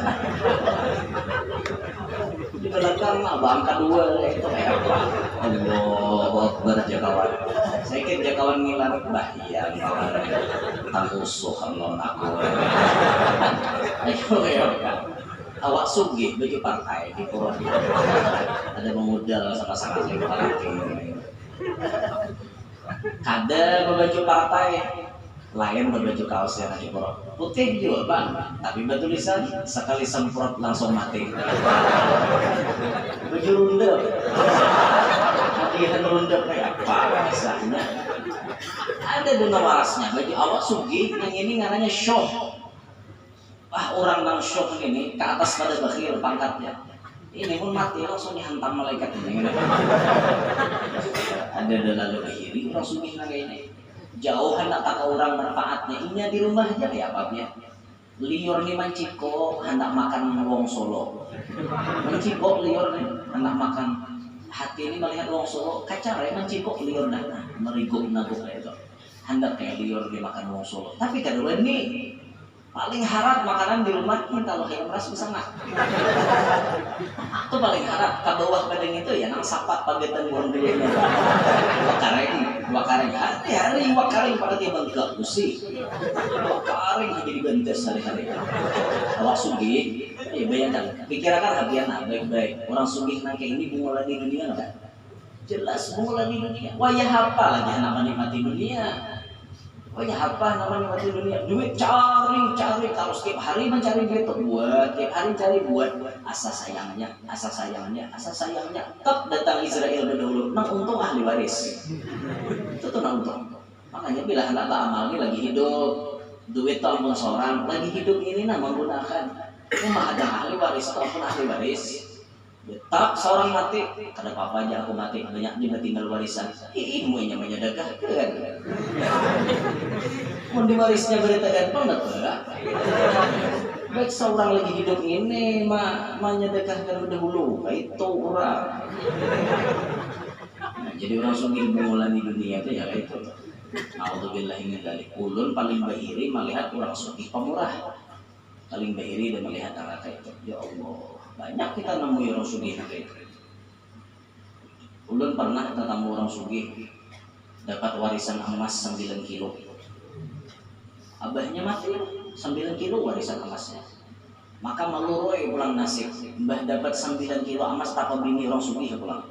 Di belakang abang kedua itu kayak apa? Allah berjakawan. Saya kira jakawan ngilar bahaya kawan. Tangusuh kalau aku. Ayo kan. Awak sugih bagi partai di Purwok. Ada memudal sama-sama saya partai. Ada berbaju partai lain berbaju kaos yang di Purwok. Putih juga bang, tapi bertulisan sekali semprot langsung mati. Baju rundel, latihan rundel kayak apa misalnya? Ada dona warasnya baju awak sugih yang ini ngaranya show. Orang nang show ini ke atas pada bakhil pangkatnya. Ini pun mati langsung dihantam malaikat ini. Ada lalu kiri orang sugih nang ini. Jauh hendak tak orang manfaatnya, inya di rumah aja kayak apa-apa. Lior ni manciko hendak makan wong Solo. Manciko lior ni hendak makan. Hati ini melihat wong Solo, kacar ya manciko lior dah, meriguk nabuk itu. Hendak kayak lior dia makan wong Solo. Tapi kedua ini paling harap makanan di rumah kalau kayak meras bisa nggak? Itu paling harap ke bawah badan itu ya nang sapat pagetan buang dulu. Wakareng hari-hari wakareng pada dia bangga usi. Wakareng jadi gentes hari-hari. Awak sugih, ya bayangkan, pikirkan habiana baik-baik. Orang sugih nang kayak ini bungolan di dunia enggak? Jelas bungolan di dunia. Wayah apa lagi anak menikmati dunia? Oh ya apa namanya mati dunia? Duit cari kalau setiap hari mencari duit buat, tiap hari cari buat. Asa sayangnya. Tetap datang Israel berdahulu. Nang untung ahli waris. Itu tuh nang untung. Makanya bila anak tak amal ini lagi hidup, duit tampun seorang lagi hidup ini nah menggunakan. Cuma ada ahli waris ataupun ahli waris. Tak seorang mati, kada apa-apa aja aku mati, banyak juga tinggal warisan. Ilmunya menyedekah kan? Mau diwarisnya berita dan pendat enggak? Baik seorang lagi hidup ini menyedekahkan dahulu, itu orang. Nah, jadi orang sungguh mengulangi dunia itu ya itu. Alhamdulillah ini dari ulun paling bahiri melihat orang sugih pemurah, paling bahiri dan melihat neraka itu. Ya Allah. Banyak kita nemu orang sugih nanti. Ulun pernah ketemu orang sugih dapat warisan emas 9 kilo. Abahnya mati 9 kilo warisan emasnya. Maka maluroi pulang nasib. Mbah dapat 9 kilo emas tanpa bini orang sugih pulang.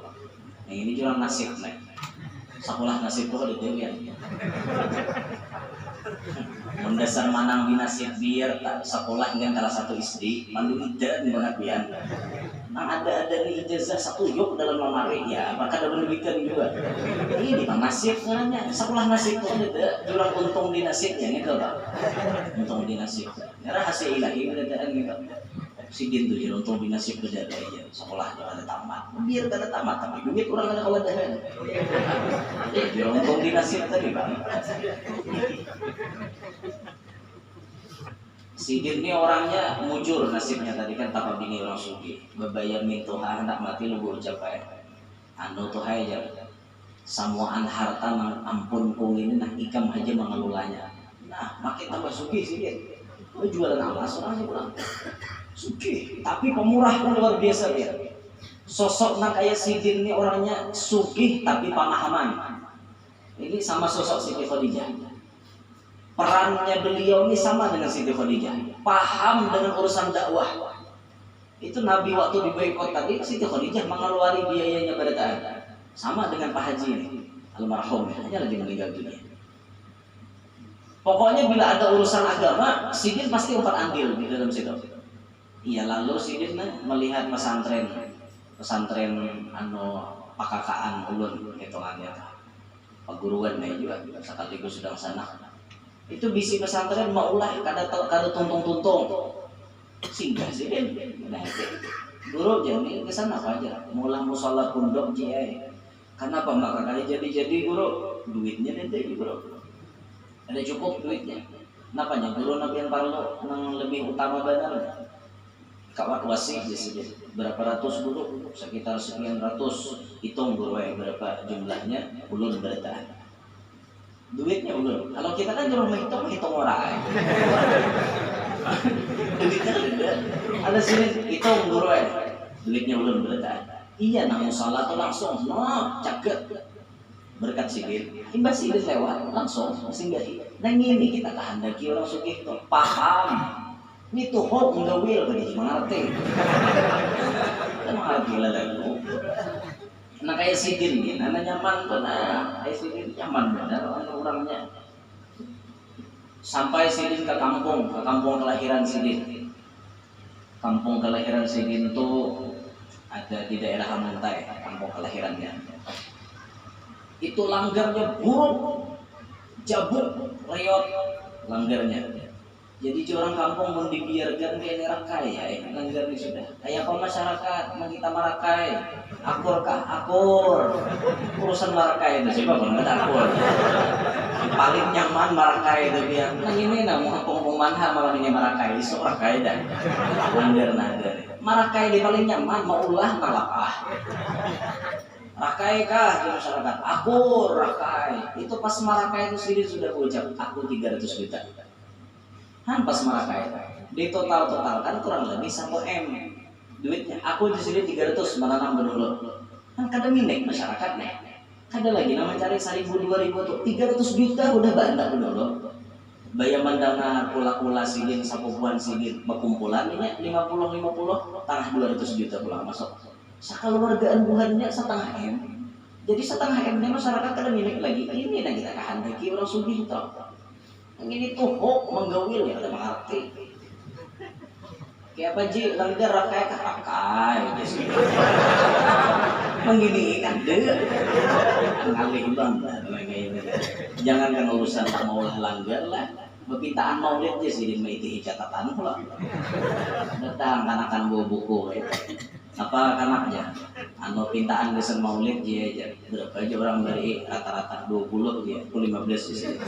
Nah ini jurang nasib nih. Sekolah nasib tuh ada dewian. Mendasar manang binasib biar tak sekolah dengan salah satu istri mandu ijazah banget bian. Nah ada nih ijazah 1 yuk dalam lemari ya, maka ada pendidikan juga. Ini mah nasib nanya sekolah nasib tuh ada jurang untung di nasibnya gitu Pak. Untung di nasib. Ya rahasia ilahi bedaan gitu. Sidin tuh jadi untung di nasib beda aja. Sekolahnya ada tamat. Biar ada tamat tapi duit orang ada kalau ada. Jadi untung di nasib tadi Pak. Sidin ini orangnya mujur nasibnya tadi kan tanpa bini orang sugi. Bebayar mintuha hendak mati lu ucapai. Anu tuh aja. Samuan harta ampun kung ini nah ikam aja mengelolanya. Nah makin tambah sugi Sidin. Lu jualan alas orangnya pulang. Sugi, tapi pemurah pun luar biasa dia. Sosok nak kayak Sidin ini orangnya sugih tapi pemahaman. Ini sama sosok Siti Khadijah. Perannya beliau ini sama dengan Siti Khadijah. Paham dengan urusan dakwah. Itu Nabi waktu di boikot tadi Siti Khadijah mengeluari biayanya pada taat. Sama dengan Pak Haji ini, almarhum, hanya lagi meninggal dunia. Pokoknya bila ada urusan agama, Sidin pasti umpat andil di dalam situ. Iya lalu Sidin melihat pesantren anu pakakaan ulun hitungannya paguruan juga sekaligus sedang sana. Itu bisi pesantren mau ulah kada tuntung-tuntung singgah Sidin. Guru jadi ke sana apa aja, mulah musala pondok jaya. Kenapa maka kali jadi guru duitnya nanti guru. Ada cukup duitnya. Kenapanya guru nabi yang parlo nang lebih utama benar. Kawat wasih di sini berapa ratus guru sekitar sekian ratus hitung guru berapa jumlahnya ulun berita duitnya ulun kalau kita kan cuma hitung orang duitnya ada sini hitung guru duitnya ulun berita iya nang salah tuh langsung caket berkat Sidin imbas Sidin lewat langsung sehingga nang ini kita kehendaki orang sugih paham ini tuh hoax enggak will bagi mengerti. Mengerti lah lalu. Nah kayak Sidin nih, nana nyaman benar. Kayak Sidin nyaman benar orangnya. Sampai Sidin ke kampung kelahiran Sidin. Kampung kelahiran Sidin itu ada di daerah Hamuntai, kampung kelahirannya. Itu langgarnya buruk, jabuk, reot langgarnya. Jadi orang kampung mau dibiarkan kayak rakai ya, langgar ini sudah. Kayak apa masyarakat, mau kita marakai, akur kah? Akur. Urusan marakai itu siapa pun nggak akur. Paling nyaman marakai itu dia. Nah ini namun pengumuman malam ini marakai, isu marakai dan langgar. Marakai di paling nyaman mau ulah nalapah. Rakai kah di masyarakat? Akur rakai. Itu pas marakai itu sendiri sudah ucap aku 300 juta. Pas marakai di total kan kurang lebih 1 M duitnya aku di sini 300 menanam dulu kan kada milik masyarakat nih kada lagi nama cari 1.000 2.000 tuh 300 juta udah banyak dulu bayaman dana kula Sidin sapupuan Sidin berkumpulan ini 50 tangah 200 juta pulang masuk sakeluargaan buhannya 1/2 M jadi 1/2 M nya masyarakat kada milik lagi ini nah kita kehendaki orang sugih toh. Ini tuh hoax menggawil ya udah mengerti. Kayak apa Ji? Langgar rakai kakakai. Menggini kan deh. Ngalih banget. Jangan kan urusan tak mau langgar lah. Perpintaan maulid aja sih di catatan pula. Datang kanakan bawa buku. Apa kanaknya? Anu pintaan desain maulid dia aja berapa aja orang dari rata-rata 20 dia 15 di sini.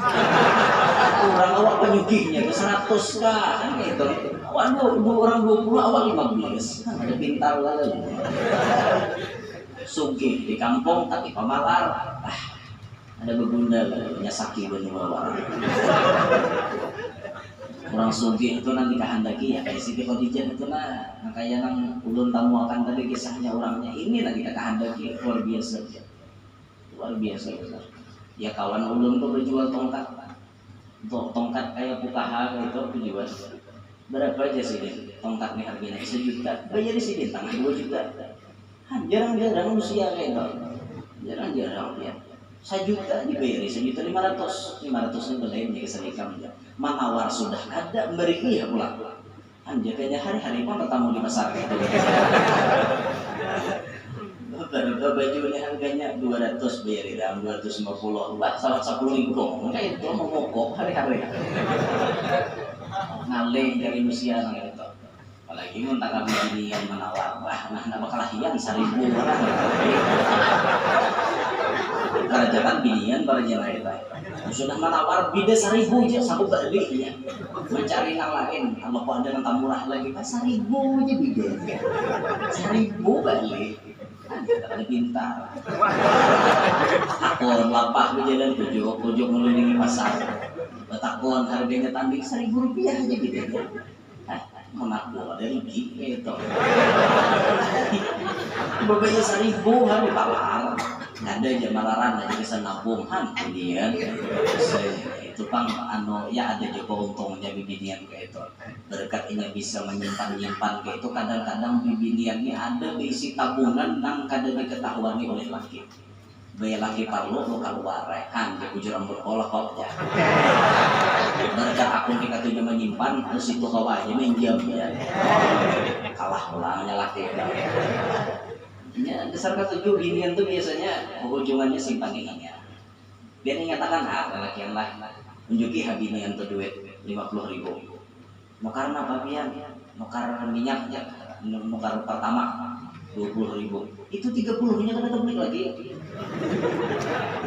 Orang awak penyugihnya ke 100 kah kan gitu. Waduh, orang 20 awak 15. Ada pintar lalu. Sugih di kampung tapi pemalar. Ada begunda lah, nyasaki benar orang sugih itu nanti kehendaki ya kayak Siti Khadijah itu nah kayak yang ulun tamu akan tadi kisahnya orangnya ini nanti kita kehendaki luar biasa besar. Ya kawan ulun tuh berjual tongkat kayak pukaha gitu berjual Berapa aja Sidin? Tongkat nih harganya 1 juta. Bayar Sidin tangan 2 juta. Jarang-jarang usia kayak itu. Jarang-jarang ya. 1 juta dibayari 1.500.000. 500 nya belainnya keserikam ya. Manawar sudah ada beri iya pula. Kayaknya hari-hari pun bertamu di pasar gitu. Bajunya harganya 200 bayar dalam 250. Wah, salah 10 ingkong. Maka itu mau ngokok hari-hari. Ngalih dari usia gitu. Apalagi muntah kami ini yang menawar. Wah, nah bakal hian 1.000 orang. Kerajaan binian barangnya itu. Sudah menawar bida 1.000 aja sanggup belinya. Mencari yang lain. Kalau kok ada yang murah lagi, 1.000 aja bida. 1.000 balik. Ada pintar. Takon lapak di jalan pojok mengelilingi pasar. Takon harganya tanding 1.000 rupiah aja gitu. Mengaku dari gitu. Berbeda 1.000 hari palar. Nggak ada aja malaran aja bisa nabung binian. Itu pang ya ada juga untungnya bibinian kayak itu. Berkatnya bisa menyimpan kayak itu. Kadang-kadang bibiniannya ada berisi tabungan nang kadang diketahuan oleh laki. Bayar laki parlo lo keluar dia bujur rambut olah kok ya. Berkat akun kita tujuh menyimpan terus itu kawanya menjam ya. Kalah ulangnya laki. Ya, dasar ketujuh binian tuh biasanya ujungannya simpan ininya. Dia nyatakan laki yang lain unjuki binian tuh duit 50.000. Mau karena babian, mau karena minyak ya, mau karena pertama 20.000. Itu 30-nya kan kita beli lagi.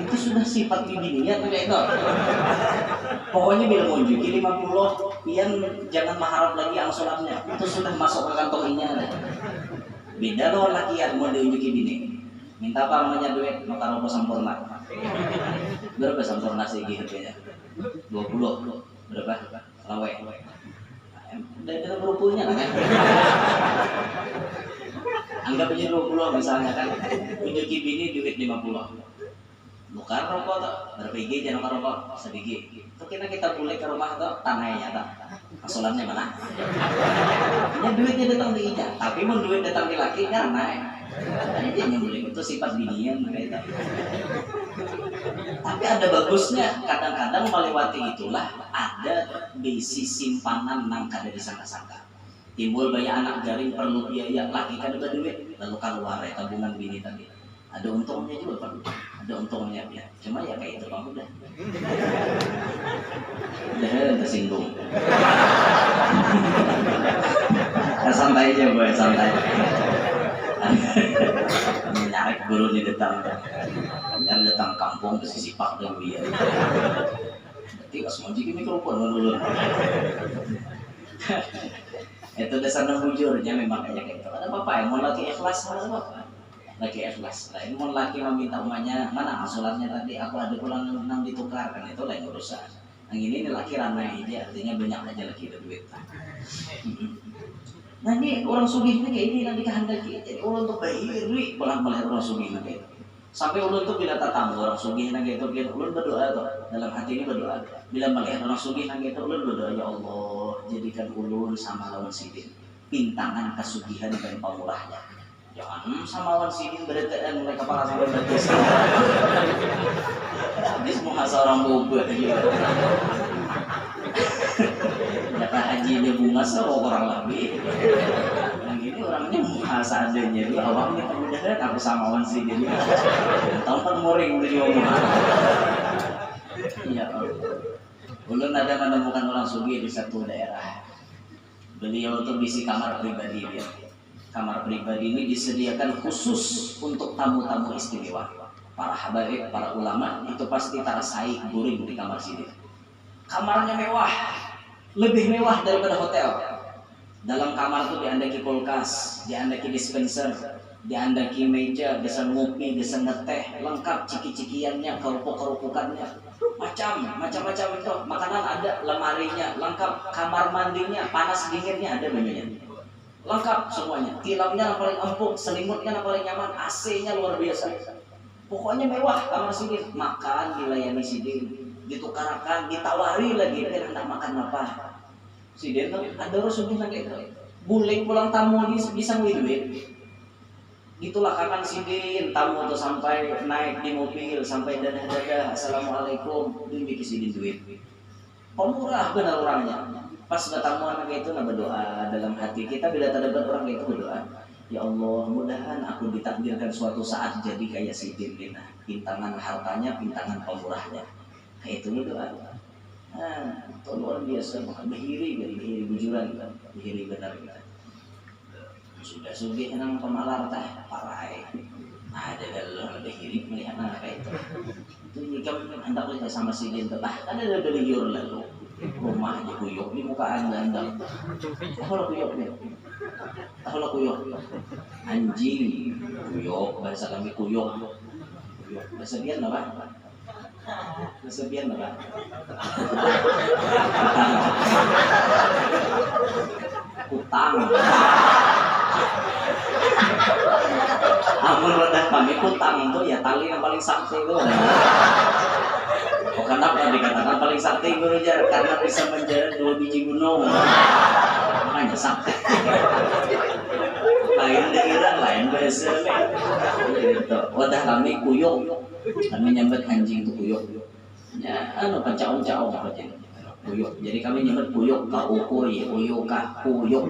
Itu sudah sifat bininya tuh itu. Pokoknya bila mau unjuki 50, pian jangan mengharap lagi angsurannya. Itu sudah masuk ke kantongnya. Beda loh lakian mau diunjuki bini. Minta apa namanya duit, mau taruh sempurna. Berapa sempurna sih harganya? 20. Berapa? Lawe. Udah ada berupunya kan? Anggap aja 20 misalnya kan. Unjuki bini duit 50. Bukan rokok tuh, berapa biji jangan rokok, sebiji. Itu kita boleh ke rumah tuh, tanahnya tuh. Asulannya mana? Ya duitnya datang di ija, tapi mau duit datang di laki kan naik. Ini yang boleh itu sifat binian kayak itu. Tapi ada bagusnya, kadang-kadang melewati itulah ada bisi simpanan nang kada disangka-sangka. Timbul banyak anak garing perlu biaya, laki kada duit, lalu keluar tabungan bini tadi. Ada untungnya juga Pak. Ada untungnya ya. Cuma ya kayak itu Pak udah. Udah tersinggung. Santai aja Bu, santai. Menarik guru di datang. Dan datang kampung ke sisi Pak dan dia. Berarti pas mau jadi mikrofon dulu. Itu dasar bujurnya memang kayak gitu. Ada bapak yang mau lagi ikhlas ada bapak. Laki ikhlas, lain mau laki meminta umanya mana asurannya tadi aku ada pulang nang ditukar kan itu lain urusan. Yang ini laki ramai aja artinya banyak aja lagi ada duit. Nah ini orang sugihnya kayak ini nanti kehendaki jadi orang untuk bayar duit pulang melihat orang sugihnya kayak sampai ulun tuh bila tatamu orang sugihnya kayak itu bila ulun berdoa tuh dalam hati ini berdoa bila melihat orang sugihnya kayak itu ulun berdoa ya Allah jadikan ulun sama lawan sidin pintangan kesugihan dan pemurahnya. Jangan sama wan sidin berdaan mulai kepala sampai batas. Habis mau ngasih orang boba gitu. Jatah haji dia bunga sama orang lebih. Yang ini orangnya muha seadanya dulu awalnya kemudian aku sama wan sidin. Tahu kan moring dari omongan. Ya Allah. Ulun ada menemukan orang sugih di satu daerah. Beliau tuh bisi kamar pribadi dia. Kamar pribadi ini disediakan khusus untuk tamu-tamu istimewa. Para habaib, para ulama itu pasti tarasai guring di kamar sini. Kamarnya mewah, lebih mewah daripada hotel. Dalam kamar itu diandaki kulkas, diandaki dispenser, diandaki meja, bisa ngopi, bisa ngeteh, lengkap ciki-cikiannya, kerupuk-kerupukannya, macam-macam itu. Makanan ada, lemarinya lengkap, kamar mandinya, panas dinginnya ada banyak. Lengkap semuanya, tilamnya yang paling empuk, selimutnya yang paling nyaman, AC-nya luar biasa. Pokoknya mewah kamar sidin, makan dilayani sidin, ditukarakan, ditawari lagi dengan hendak makan apa. Sidin tuh ada Rasulullah gitu. Guling pulang tamu bisa duit. Itulah kapan sidin tamu tuh sampai naik di mobil sampai dadah assalamualaikum itu bikin sidin duit. Pemurah benar orangnya. Pas tamu anak itu berdoa dalam hati kita bila terdapat orang itu berdoa. Ya Allah, mudahan aku ditakdirkan suatu saat jadi kayak sidin ini. Pintangan hartanya, pintangan pemurahnya. Kayak itu berdoa. Nah, itu luar biasa, behiri bujuran, behiri benar kita. Sudah sugih nang pemalar teh parai. Nah, ada dalam behiri melihat anak itu. Itu jika hendak lihat sama si dia teh, ada beliur lalu rumah aja kuyuk di muka anda. Kalau kuyuk dia, kalau kuyuk anjing kuyuk bahasa kami kuyuk. Bahasa dia apa? Kesepian apa? Utang. Amun wadah kami utang itu ya tali yang paling sakti itu. Oh, kenapa dikatakan paling sakti guru jar? Karena bisa menjalar 2 biji gunung. Makanya sakti. Lain daerah lain bahasa. Gitu. Wadah kami kuyuk. Kami nyambut anjing itu kuyuk. Ya, pancau-caung apa jadi kuyuk. Jadi kami nyambut kuyuk kaukuy, kuyuk kuyuk.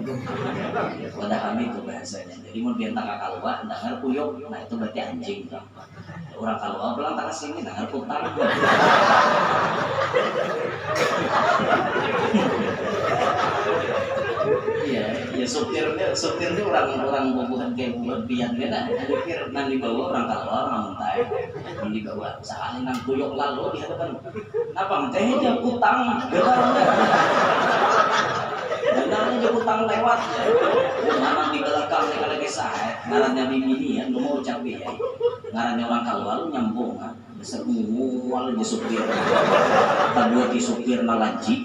Wadah kami itu bahasanya. Jadi mau biar tak kalua, dengar kuyuk, nah itu berarti anjing. Orang kalua pulang tak sini, dengar putang. Ya supirnya orang bubuhan kayak buat biar dia pikir nanti bawa orang kalua orang muntai nanti bawa sekali nang kuyuk lalu di hadapan apa teh aja utang benar aja utang lewat mana di belakang nih kalau kisah ngarannya bini ya lu mau ucap ya ngarannya orang kalua lu nyambung besar mual aja supir kedua di supir nalanci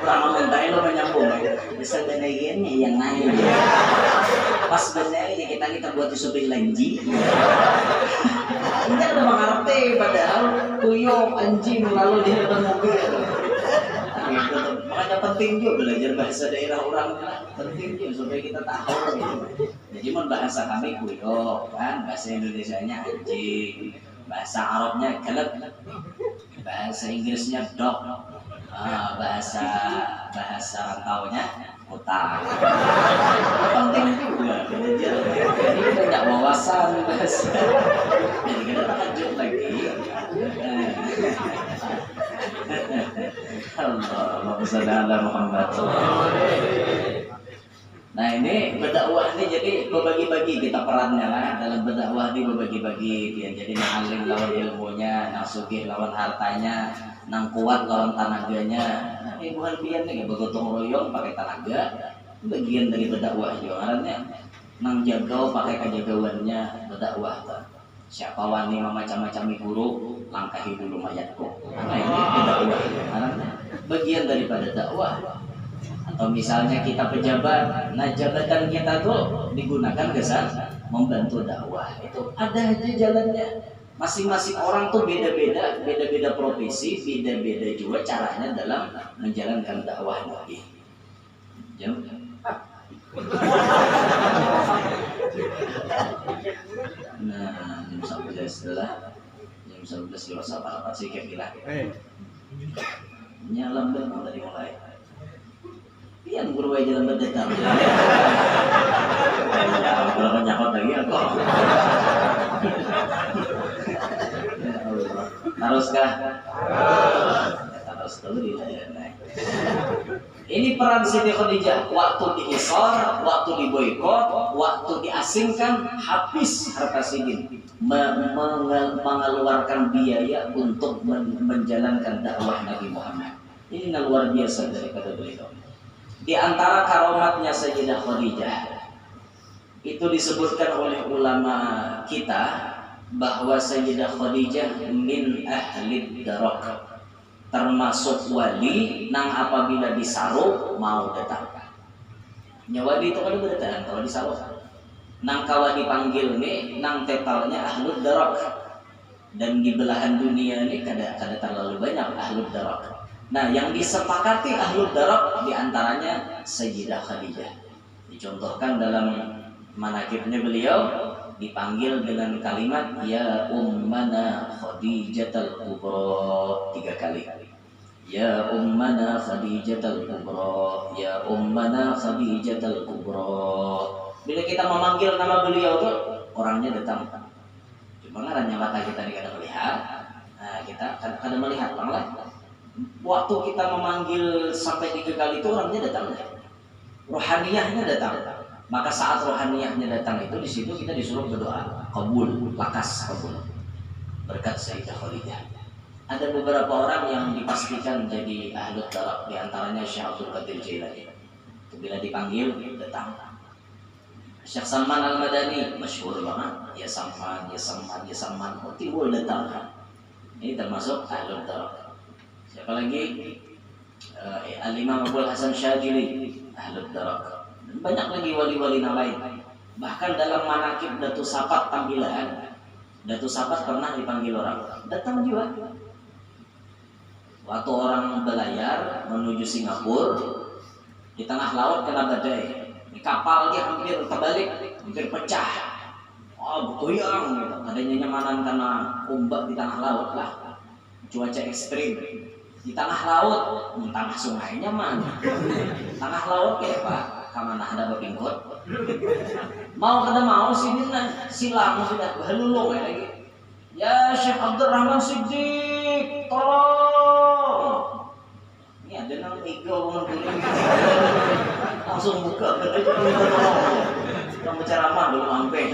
orang mentai lo menyambung bisa benegennya yang naik pas benernya kita buat disupin lanji ini ada mengerti padahal kuyuk anjing lalu di depan mobil gitu. Makanya penting juga belajar bahasa daerah orang penting juga supaya kita tahu gitu. Jadi bahasa kami kuyuk kan bahasa Indonesianya anjing bahasa Arabnya kelab bahasa Inggrisnya dog bahasa rantaunya utang penting juga belajar jadi kita tidak wawasan bahasa jadi kita takjub lagi Allahumma shalli ala Muhammad. Nah ini berdakwah ini jadi berbagi-bagi kita perannya lah dalam berdakwah ini berbagi-bagi ya. Jadi nang alim lawan ilmunya, nang sugih lawan hartanya, nang kuat lawan tenaganya. Nah, bukan pian nih bergotong royong pakai tenaga, bagian dari berdakwah juga. Artinya nang jagau pakai kejagauannya berdakwah. Siapa wani macam-macam guru, langkahi dulu mayatku. Nah ini berdakwah. Artinya bagian daripada dakwah. Atau misalnya kita pejabat, nah jabatan kita tuh digunakan kesan membantu dakwah. Itu ada aja jalannya. Masing-masing orang tuh beda-beda profesi, beda-beda juga caranya dalam menjalankan dakwah Nabi. Jam. Nah, jam 11 lah. Jam 11 lewat apa sih kira-kira? Nyalam banget dari mulai. Yang guru aja dalam berdekat. Kalau nyakot lagi aku. Haruskah? Harus dulu naik. Ini peran Siti Khadijah waktu dihisar, waktu diboikot, waktu diasingkan, habis harta Sidin mengeluarkan biaya untuk menjalankan dakwah Nabi Muhammad. Ini luar biasa daripada beliau. Di antara karomatnya Sayyidah Khadijah itu disebutkan oleh ulama kita bahwa Sayyidah Khadijah min ahli darak, termasuk wali nang apabila disaruh mau datang. Wali itu kan berdatang kalau disaruh. Nang kawa dipanggil nih nang tetalnya ahli darak, dan di belahan dunia ini kada terlalu banyak ahli darak. Nah, yang disepakati ahlul darak diantaranya Sayyidah Khadijah. Dicontohkan dalam manaqibnya beliau dipanggil dengan kalimat ya ummana Khadijatul Kubra 3 kali. Ya ummana Khadijatul Kubra, ya ummana Khadijatul Kubra. Bila kita memanggil nama beliau tuh orangnya datang. Cuma hanya mata kita ini kadang melihat. Nah, kita kadang melihat malah waktu kita memanggil sampai 3 kali itu orangnya datang. Rohaniyahnya datang. Maka saat rohaniyahnya datang itu di situ kita disuruh berdoa, kabul, lakas kabul. Berkat Sayyidah Khadijah. Ada beberapa orang yang dipastikan jadi ahlul darak, di antaranya Syekh Abdul Qadir Jailani. Bila dipanggil datang. Syekh Salman Al-Madani masyhur banget, ya Salman, ya Salman, ya Salman, timbul datang. Ini termasuk ahlul darak. Siapa lagi? Al-Imam Abdul Hasan Syadzili, ahlul darak. Dan banyak lagi wali-wali lain. Bahkan dalam manaqib Datu Sapat tampilan, Datu Sapat pernah dipanggil orang, datang juga. Waktu orang belayar menuju Singapura, di tengah laut kena badai. Di kapal dia hampir terbalik, hampir pecah. Oh, goyang gitu. Adanya nyamanan karena ombak di tengah laut lah. Cuaca ekstrim. Di tengah laut, tengah sungainya mana? Tengah laut kayak Pak, kamana ada bepingkot. Mau kada mau sini nah, silang sudah halulung lagi. Ya Syekh Abdurrahman Siddiq, tolong. Ini ada nang ego ngomong langsung buka betul yang berceramah belum sampai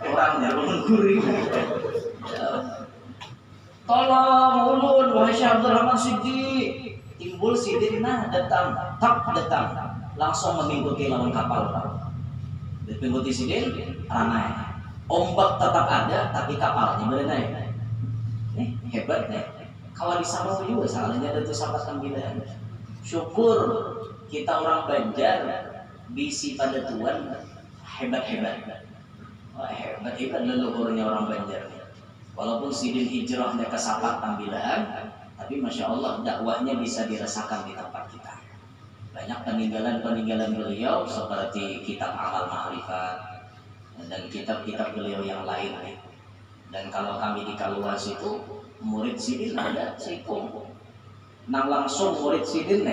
orangnya belum guring. Tolong ulun wahai Syekh Abdurrahman Siddiq. Timbul sidinah datang, tak datang, langsung mengikuti lawan kapal. Mengikuti sidin ranai. Ombak tetap ada, tapi kapalnya berenai. Hebat nih. Kalau di sana juga salahnya ada tuh sahabat sambilan. Syukur kita orang Banjar bisi pada Tuhan hebat-hebat. Hebat-hebat leluhurnya orang Banjar. Walaupun sidin hijrahnya ke Sapat tampilan, tapi Masya Allah dakwahnya bisa dirasakan di tempat kita. Banyak peninggalan-peninggalan beliau seperti kitab Amal Ma'rifat dan kitab-kitab beliau yang lain. Dan kalau kami di Kaluas itu murid sidin ada Sikung. Nah langsung murid sidin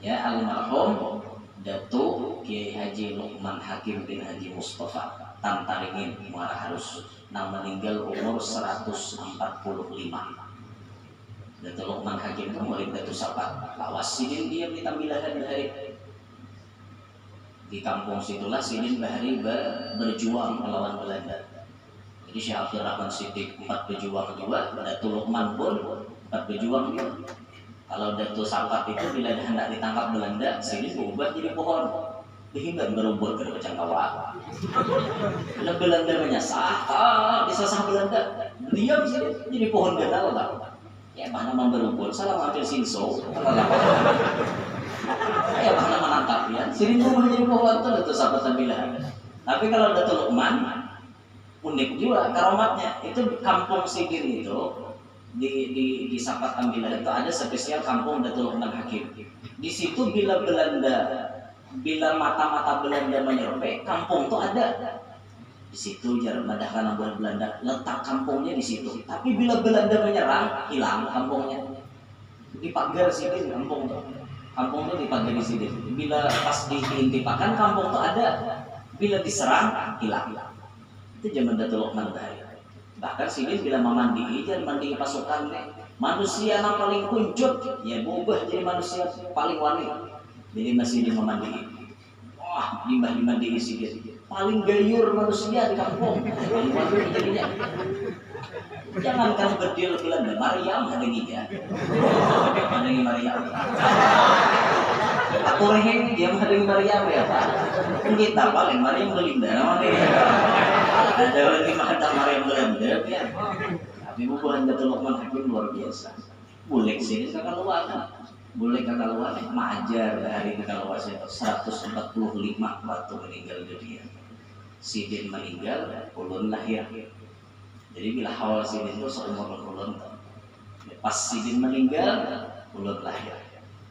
ya almarhum Datuk Kiai Haji Luqman Hakim bin Haji Mustafa Tantaringin Muara Harus. Nah meninggal umur 145. Datuk Luqman Hakim itu murid Datuk Sapat. Lawas sidin dia di tampilan bahari. Di kampung situlah sidin bahari berjuang melawan Belanda. Jadi Syekh Abdurrahman Siddiq 4 berjuang juga, Datuk Luqman pun 4 berjuang juga. Kalau Datuk Sapat itu bila hendak ditangkap Belanda, sidin berubah jadi pohon. Dihimban berumpul ke depan kawah. Bila Belanda menyasar, disasah Belanda, diam sidin jadi pohon gedal lah. Ya mana berumpul, salah ngambil sinso. Ya mana menangkap ya. Sidin berubah jadi pohon itu Datuk Sapat tampilan. Tapi kalau Datuk Luqman unik juga karomatnya. Itu kampung sidin itu di Sapat Tambilan itu ada spesial kampung Datuk Luqman Hakim. Di situ bila mata-mata Belanda menyerempet, kampung itu ada. Di situ jarang madahkan buat Belanda, letak kampungnya di situ. Tapi bila Belanda menyerang, hilang kampungnya. Dipagar sidin kampung itu. Kampung itu dipagar di sidin. Bila pas diintipakan kampung itu ada. Bila diserang, hilang. Itu zaman Datuk Luqman bahari. Bahkan sidin bila memandi, jangan mandi pasukan manusia yang paling kuncut, ya berubah jadi manusia paling wani. Jadi masih di memandi. Wah, limbah di sidin. Paling gayur manusia di kampung. Paling wani jadinya. Jangankan berdil Belanda, Maryam ada gija. Ada Maryam. Aku reheng dia ada Maryam ya Pak. Kita paling Maryam Belinda namanya. Ada lagi mata Maryam Belinda ya. Tapi bukan Datuk Luqman Hakim luar biasa. Boleh sini kakak luar. Boleh kakak luar majar hari kakak luar itu 145 waktu meninggal dunia. Sidin meninggal, ulun lahir. Jadi bila awal sidin itu seumur ulun. Pas Sidin meninggal, ulun lahir.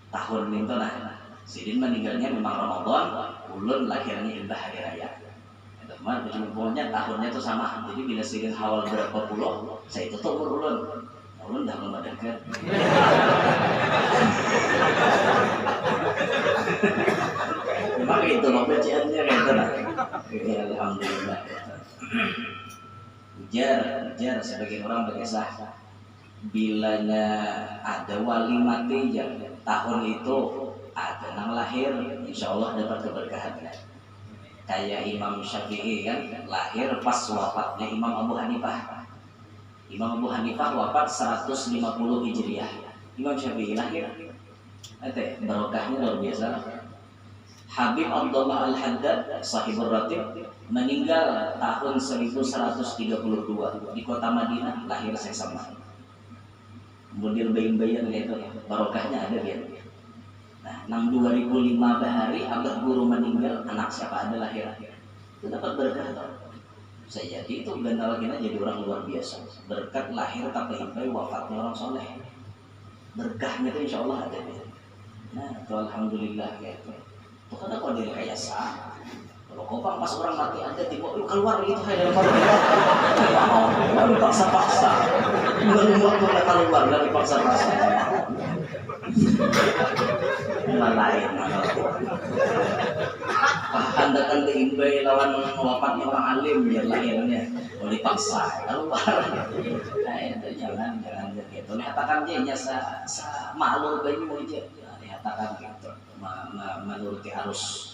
Tahun itu nah, Sidin meninggalnya memang Ramadan, ulun lahirnya Imbah hari raya. Teman, pokoknya tahunnya itu sama. Jadi bila Sidin awal berapa puluh, saya itu tuh ulun. Ulun dah belum ada kan. Maka itu loh bacaannya kayak lah. Ya, alhamdulillah. Ujar sebagian orang berkisah bilanya ada wali mati yang tahun itu ada nang lahir, insya Allah dapat keberkahannya. Kayak Imam Syafi'i kan lahir pas wafatnya Imam Abu Hanifah. Imam Abu Hanifah wafat 150 Hijriah. Imam Syafi'i lahir. Barokahnya luar biasa. Habib Abdullah Al-Haddad Sahibur Ratib meninggal tahun 1132 di kota Madinah, lahir saya sama. Kemudian bayi-bayian itu barokahnya ada dia. Nah, nang 2005 bahari abah guru meninggal, anak siapa ada lahir. Itu dapat berkah tau. Saya jadi itu bentar lagi jadi orang luar biasa. Berkat lahir tapi himpai wafatnya orang soleh. Berkahnya itu insya Allah ada dia. Nah, itu alhamdulillah gitu. Itu kan aku dari kayak sah. Kalau kopang pas orang mati ada tiba, yuk keluar gitu hai dalam kamar. Mau dipaksa-paksa. Keluar keluar dari paksa-paksa. Lain Handakan diimbai lawan wafatnya orang alim biar lahirnya mau dipaksa keluar. Nah itu jangan gitu. Dikatakan dia sa malu bayi mau aja. Dikatakan gitu. Menuruti arus.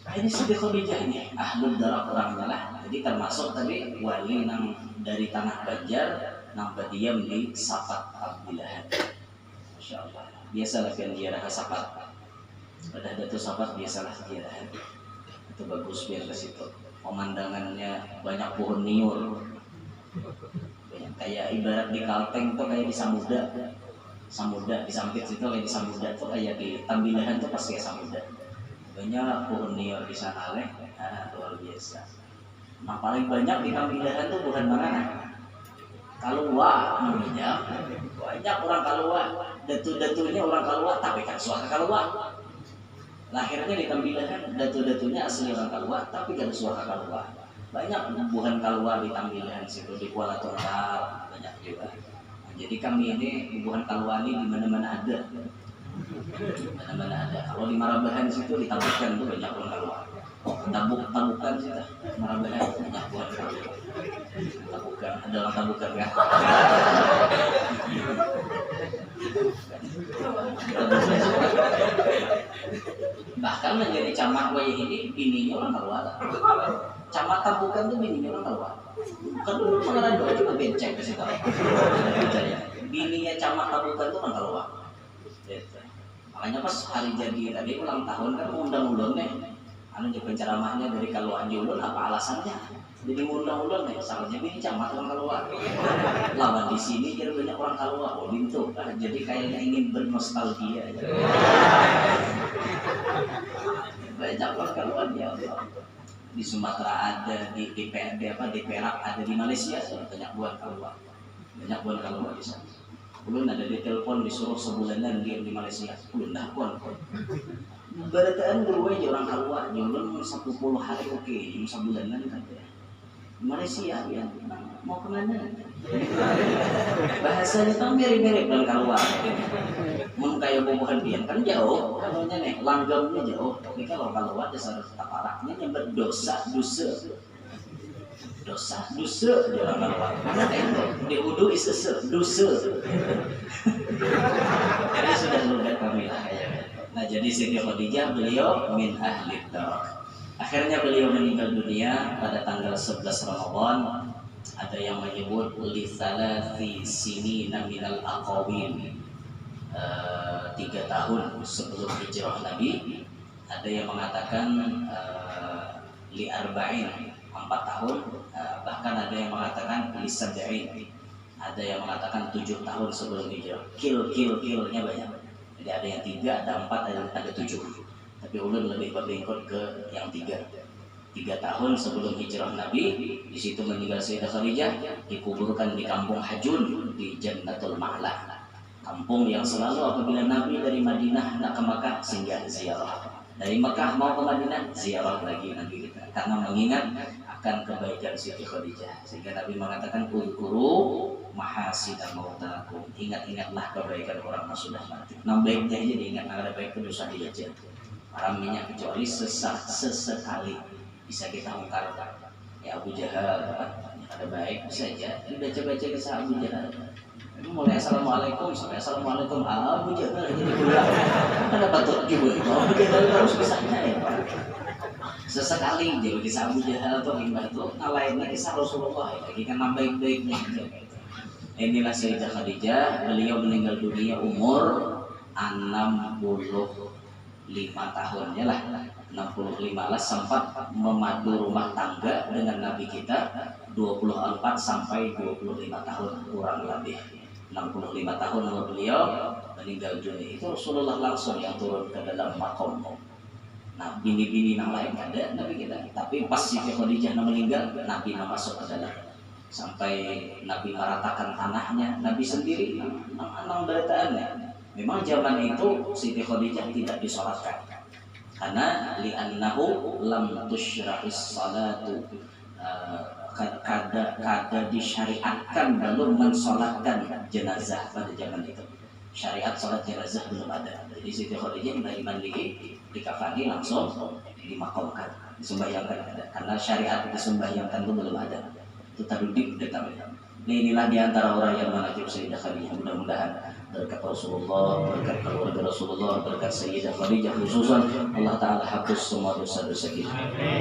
Nah, ini sudah Khadijah ini ahlul darah orangnya lah. Jadi termasuk tadi wali nang dari tanah Banjar nang berdiam di Sapat Abdillahan. Masya Allah. Biasalah kan dia rasa sapat. Pada Datuk Sapat biasalah dia. Itu bagus biar ke situ. Pemandangannya banyak pohon niur. Kayak ibarat di Kalteng tuh kayak di Samudra di Sampit situ kayak di Samudra tuh kayak di Tambilahan tuh pasti kayak Samudra. Banyak pohon niur di sana leh. Luar biasa. Nah paling banyak di Tambilahan tuh bukan mana? Kalua namanya. Banyak orang Kalua. Datu-datunya orang Kalua, tapi kan suaka Kalua. Lahirnya di Tambilahan, datu-datunya asli orang Kalua, tapi kan suaka Kalua. Banyak bukan Kalua di Tambilahan situ, di Kuala Tunggal banyak juga. Nah, jadi kami ini bukan Kalua ini di mana-mana ada. Mana-mana ada. Kalau di Marabahan situ ditabukkan tuh banyak orang Kalua. Tabukan situ, Marabahan banyak bukan Kalua. Tabukan, ada orang tabukan kan? Bahkan menjadi camat wayah ini bininya orang Kalua. Camat Tabukan tuh bininya orang Kalua. Kan dulu pengeran doa cuma benceng ke situ. Bininya camat Tabukan tuh orang Kalua. Makanya pas hari jadi tadi ulang tahun kan undang-undang nih. Anu penceramahnya dari Kalua Julun apa alasannya? Jadi undang-undang nih, soalnya bini camat orang Kalua. Lawan di sini jadi banyak orang Kalua. Oh gitu. Jadi kayaknya ingin bernostalgia. Banyak orang Kalua ya Allah. Di Sumatera ada, di Perak ada, di Malaysia banyak buat Kalua. Banyak buat Kalua di sana. Belum ada di telepon disuruh sebulanan dia di Malaysia. Belum dah pun. Barataan guru aja orang Kalua, nyulun 10 hari oke, sebulanan kan ya. Malaysia ya, mau kemana? Bahasanya tuh mirip-mirip dengan Kalua. Mau kayak bubuhan pian kan jauh, kamunya nih langgamnya jauh. Tapi kalau Kalua dasar taparaknya nyebut dosa. Jangan Kalua. Mana itu? Di Udu isese dosa. Jadi sudah lugat kami lah ya. Nah jadi Siti Khadijah beliau min ahli dar. Akhirnya beliau meninggal dunia pada tanggal 11 Ramadan. Ada yang menyebut li thalathi sinina minal aqawin, 3 tahun sebelum hijrah Nabi. Ada yang mengatakan li arba'in, 4 tahun. Bahkan ada yang mengatakan li sab'in. Ada yang mengatakan 7 tahun sebelum hijrah. Kilnya banyak. Jadi ada yang 3, ada 4, ada 7. Tapi ulun lebih berlingkut ke yang 3. 3 tahun sebelum hijrah Nabi. Di situ meninggal Sayyidah Khadijah, dikuburkan di kampung Hajun di Jannatul Ma'la. Kampung yang selalu apabila Nabi dari Madinah nak ke Makkah singgah ziarah. Dari Makkah mau ke Madinah ziarah lagi Nabi kita, karena mengingat akan kebaikan Siti Khadijah. Sehingga Nabi mengatakan uzkuru mahasina mautakum, ingat-ingatlah kebaikan orang yang sudah mati. Nah baiknya aja diingat, ada baik itu dosa dia aja. Haramnya kecuali sesekali bisa kita ungkapkan. Ya Abu Jahal ada baik bisa aja dibaca-baca kisah Abu Jahal. Mulai assalamualaikum sampai assalamualaikum Abu Jahal jadi pulang. Ada batuk juga itu Abu Jahal terus kisahnya ya Pak. Sesekali jadi kisah Abu Jahal atau Himbah itu lainnya kisah Rasulullah lagi kan baik-baiknya. Inilah Sayyidah Khadijah, beliau meninggal dunia umur 65 tahun ya lah. 65 lah, sempat memadu rumah tangga dengan Nabi kita 24 sampai 25 tahun kurang lebih. 65 tahun umur beliau meninggal dunia. Itu Rasulullah langsung yang turun ke dalam makom. Nah bini-bini yang lain ada Nabi kita, tapi pas Siti Khadijah meninggal Nabi masuk ke dalam. Sampai Nabi meratakan tanahnya, Nabi sendiri nang beritaannya. Memang zaman itu Siti Khadijah tidak disolatkan karena li'annahu lam tusyra'is salatu, kada disyariatkan belum mensolatkan jenazah pada zaman itu. Syariat sholat jenazah belum ada. Jadi Siti Khadijah dari mandi dikafani langsung dimakamkan, disembahyangkan ada. Karena syariat disembahyangkan itu belum ada. Itu tarudik datangnya. Inilah diantara orang yang menajib Sayyidah Khadijah. Mudah-mudahan berkat Rasulullah, berkat keluarga Rasulullah, berkat Sayyidah Khadijah khususan Allah Ta'ala hapus semua dosa-dosa kita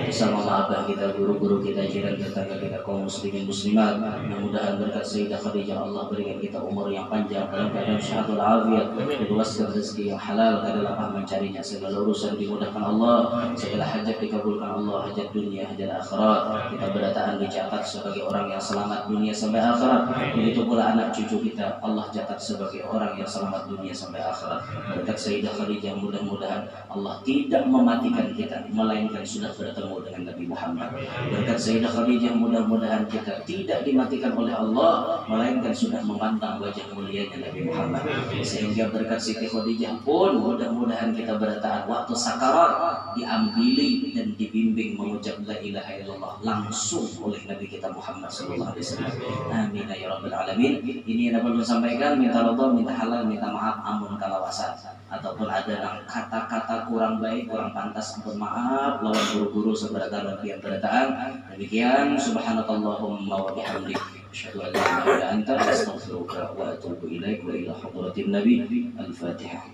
bersama abah kita, guru-guru kita, jiran tetangga kita, kaum muslimin muslimat. Mudah-mudahan berkat Sayyidah Khadijah Allah berikan kita umur yang panjang dalam keadaan syahatul afiat, diluaskan rezeki yang halal, kada lapang mencarinya, segala urusan dimudahkan Allah, segala hajat dikabulkan Allah, hajat dunia, hajat akhirat. Kita berataan dicatat sebagai orang yang selamat dunia sampai akhirat. Begitu pula anak cucu kita Allah catat sebagai orang yang selamat dunia sampai akhirat. Berkat Sayyidah Khadijah mudah-mudahan Allah tidak mematikan kita, melainkan sudah bertemu dengan Nabi Muhammad. Berkat Sayyidah Khadijah mudah-mudahan kita tidak dimatikan oleh Allah, melainkan sudah memandang wajah mulianya Nabi Muhammad. Sehingga berkat Siti Khadijah pun mudah-mudahan kita bertahan waktu sakarat diambili dan dibimbing mengucap la ilaha illallah langsung oleh Nabi kita Muhammad sallallahu alaihi wasallam. Amin ya rabbal alamin. Ini yang dapat disampaikan, minta ridha, minta halal, minta maaf, ampun kalawasan. Ataupun ada kata-kata kurang baik, kurang pantas, ampun maaf lawan guru-guru seberata yang berataan. Demikian subhanakallahumma wa bihamdik asyhadu an la ilaha illa anta astaghfiruka wa atubu ilaik wa ila hadratin nabi. Al-Fatihah.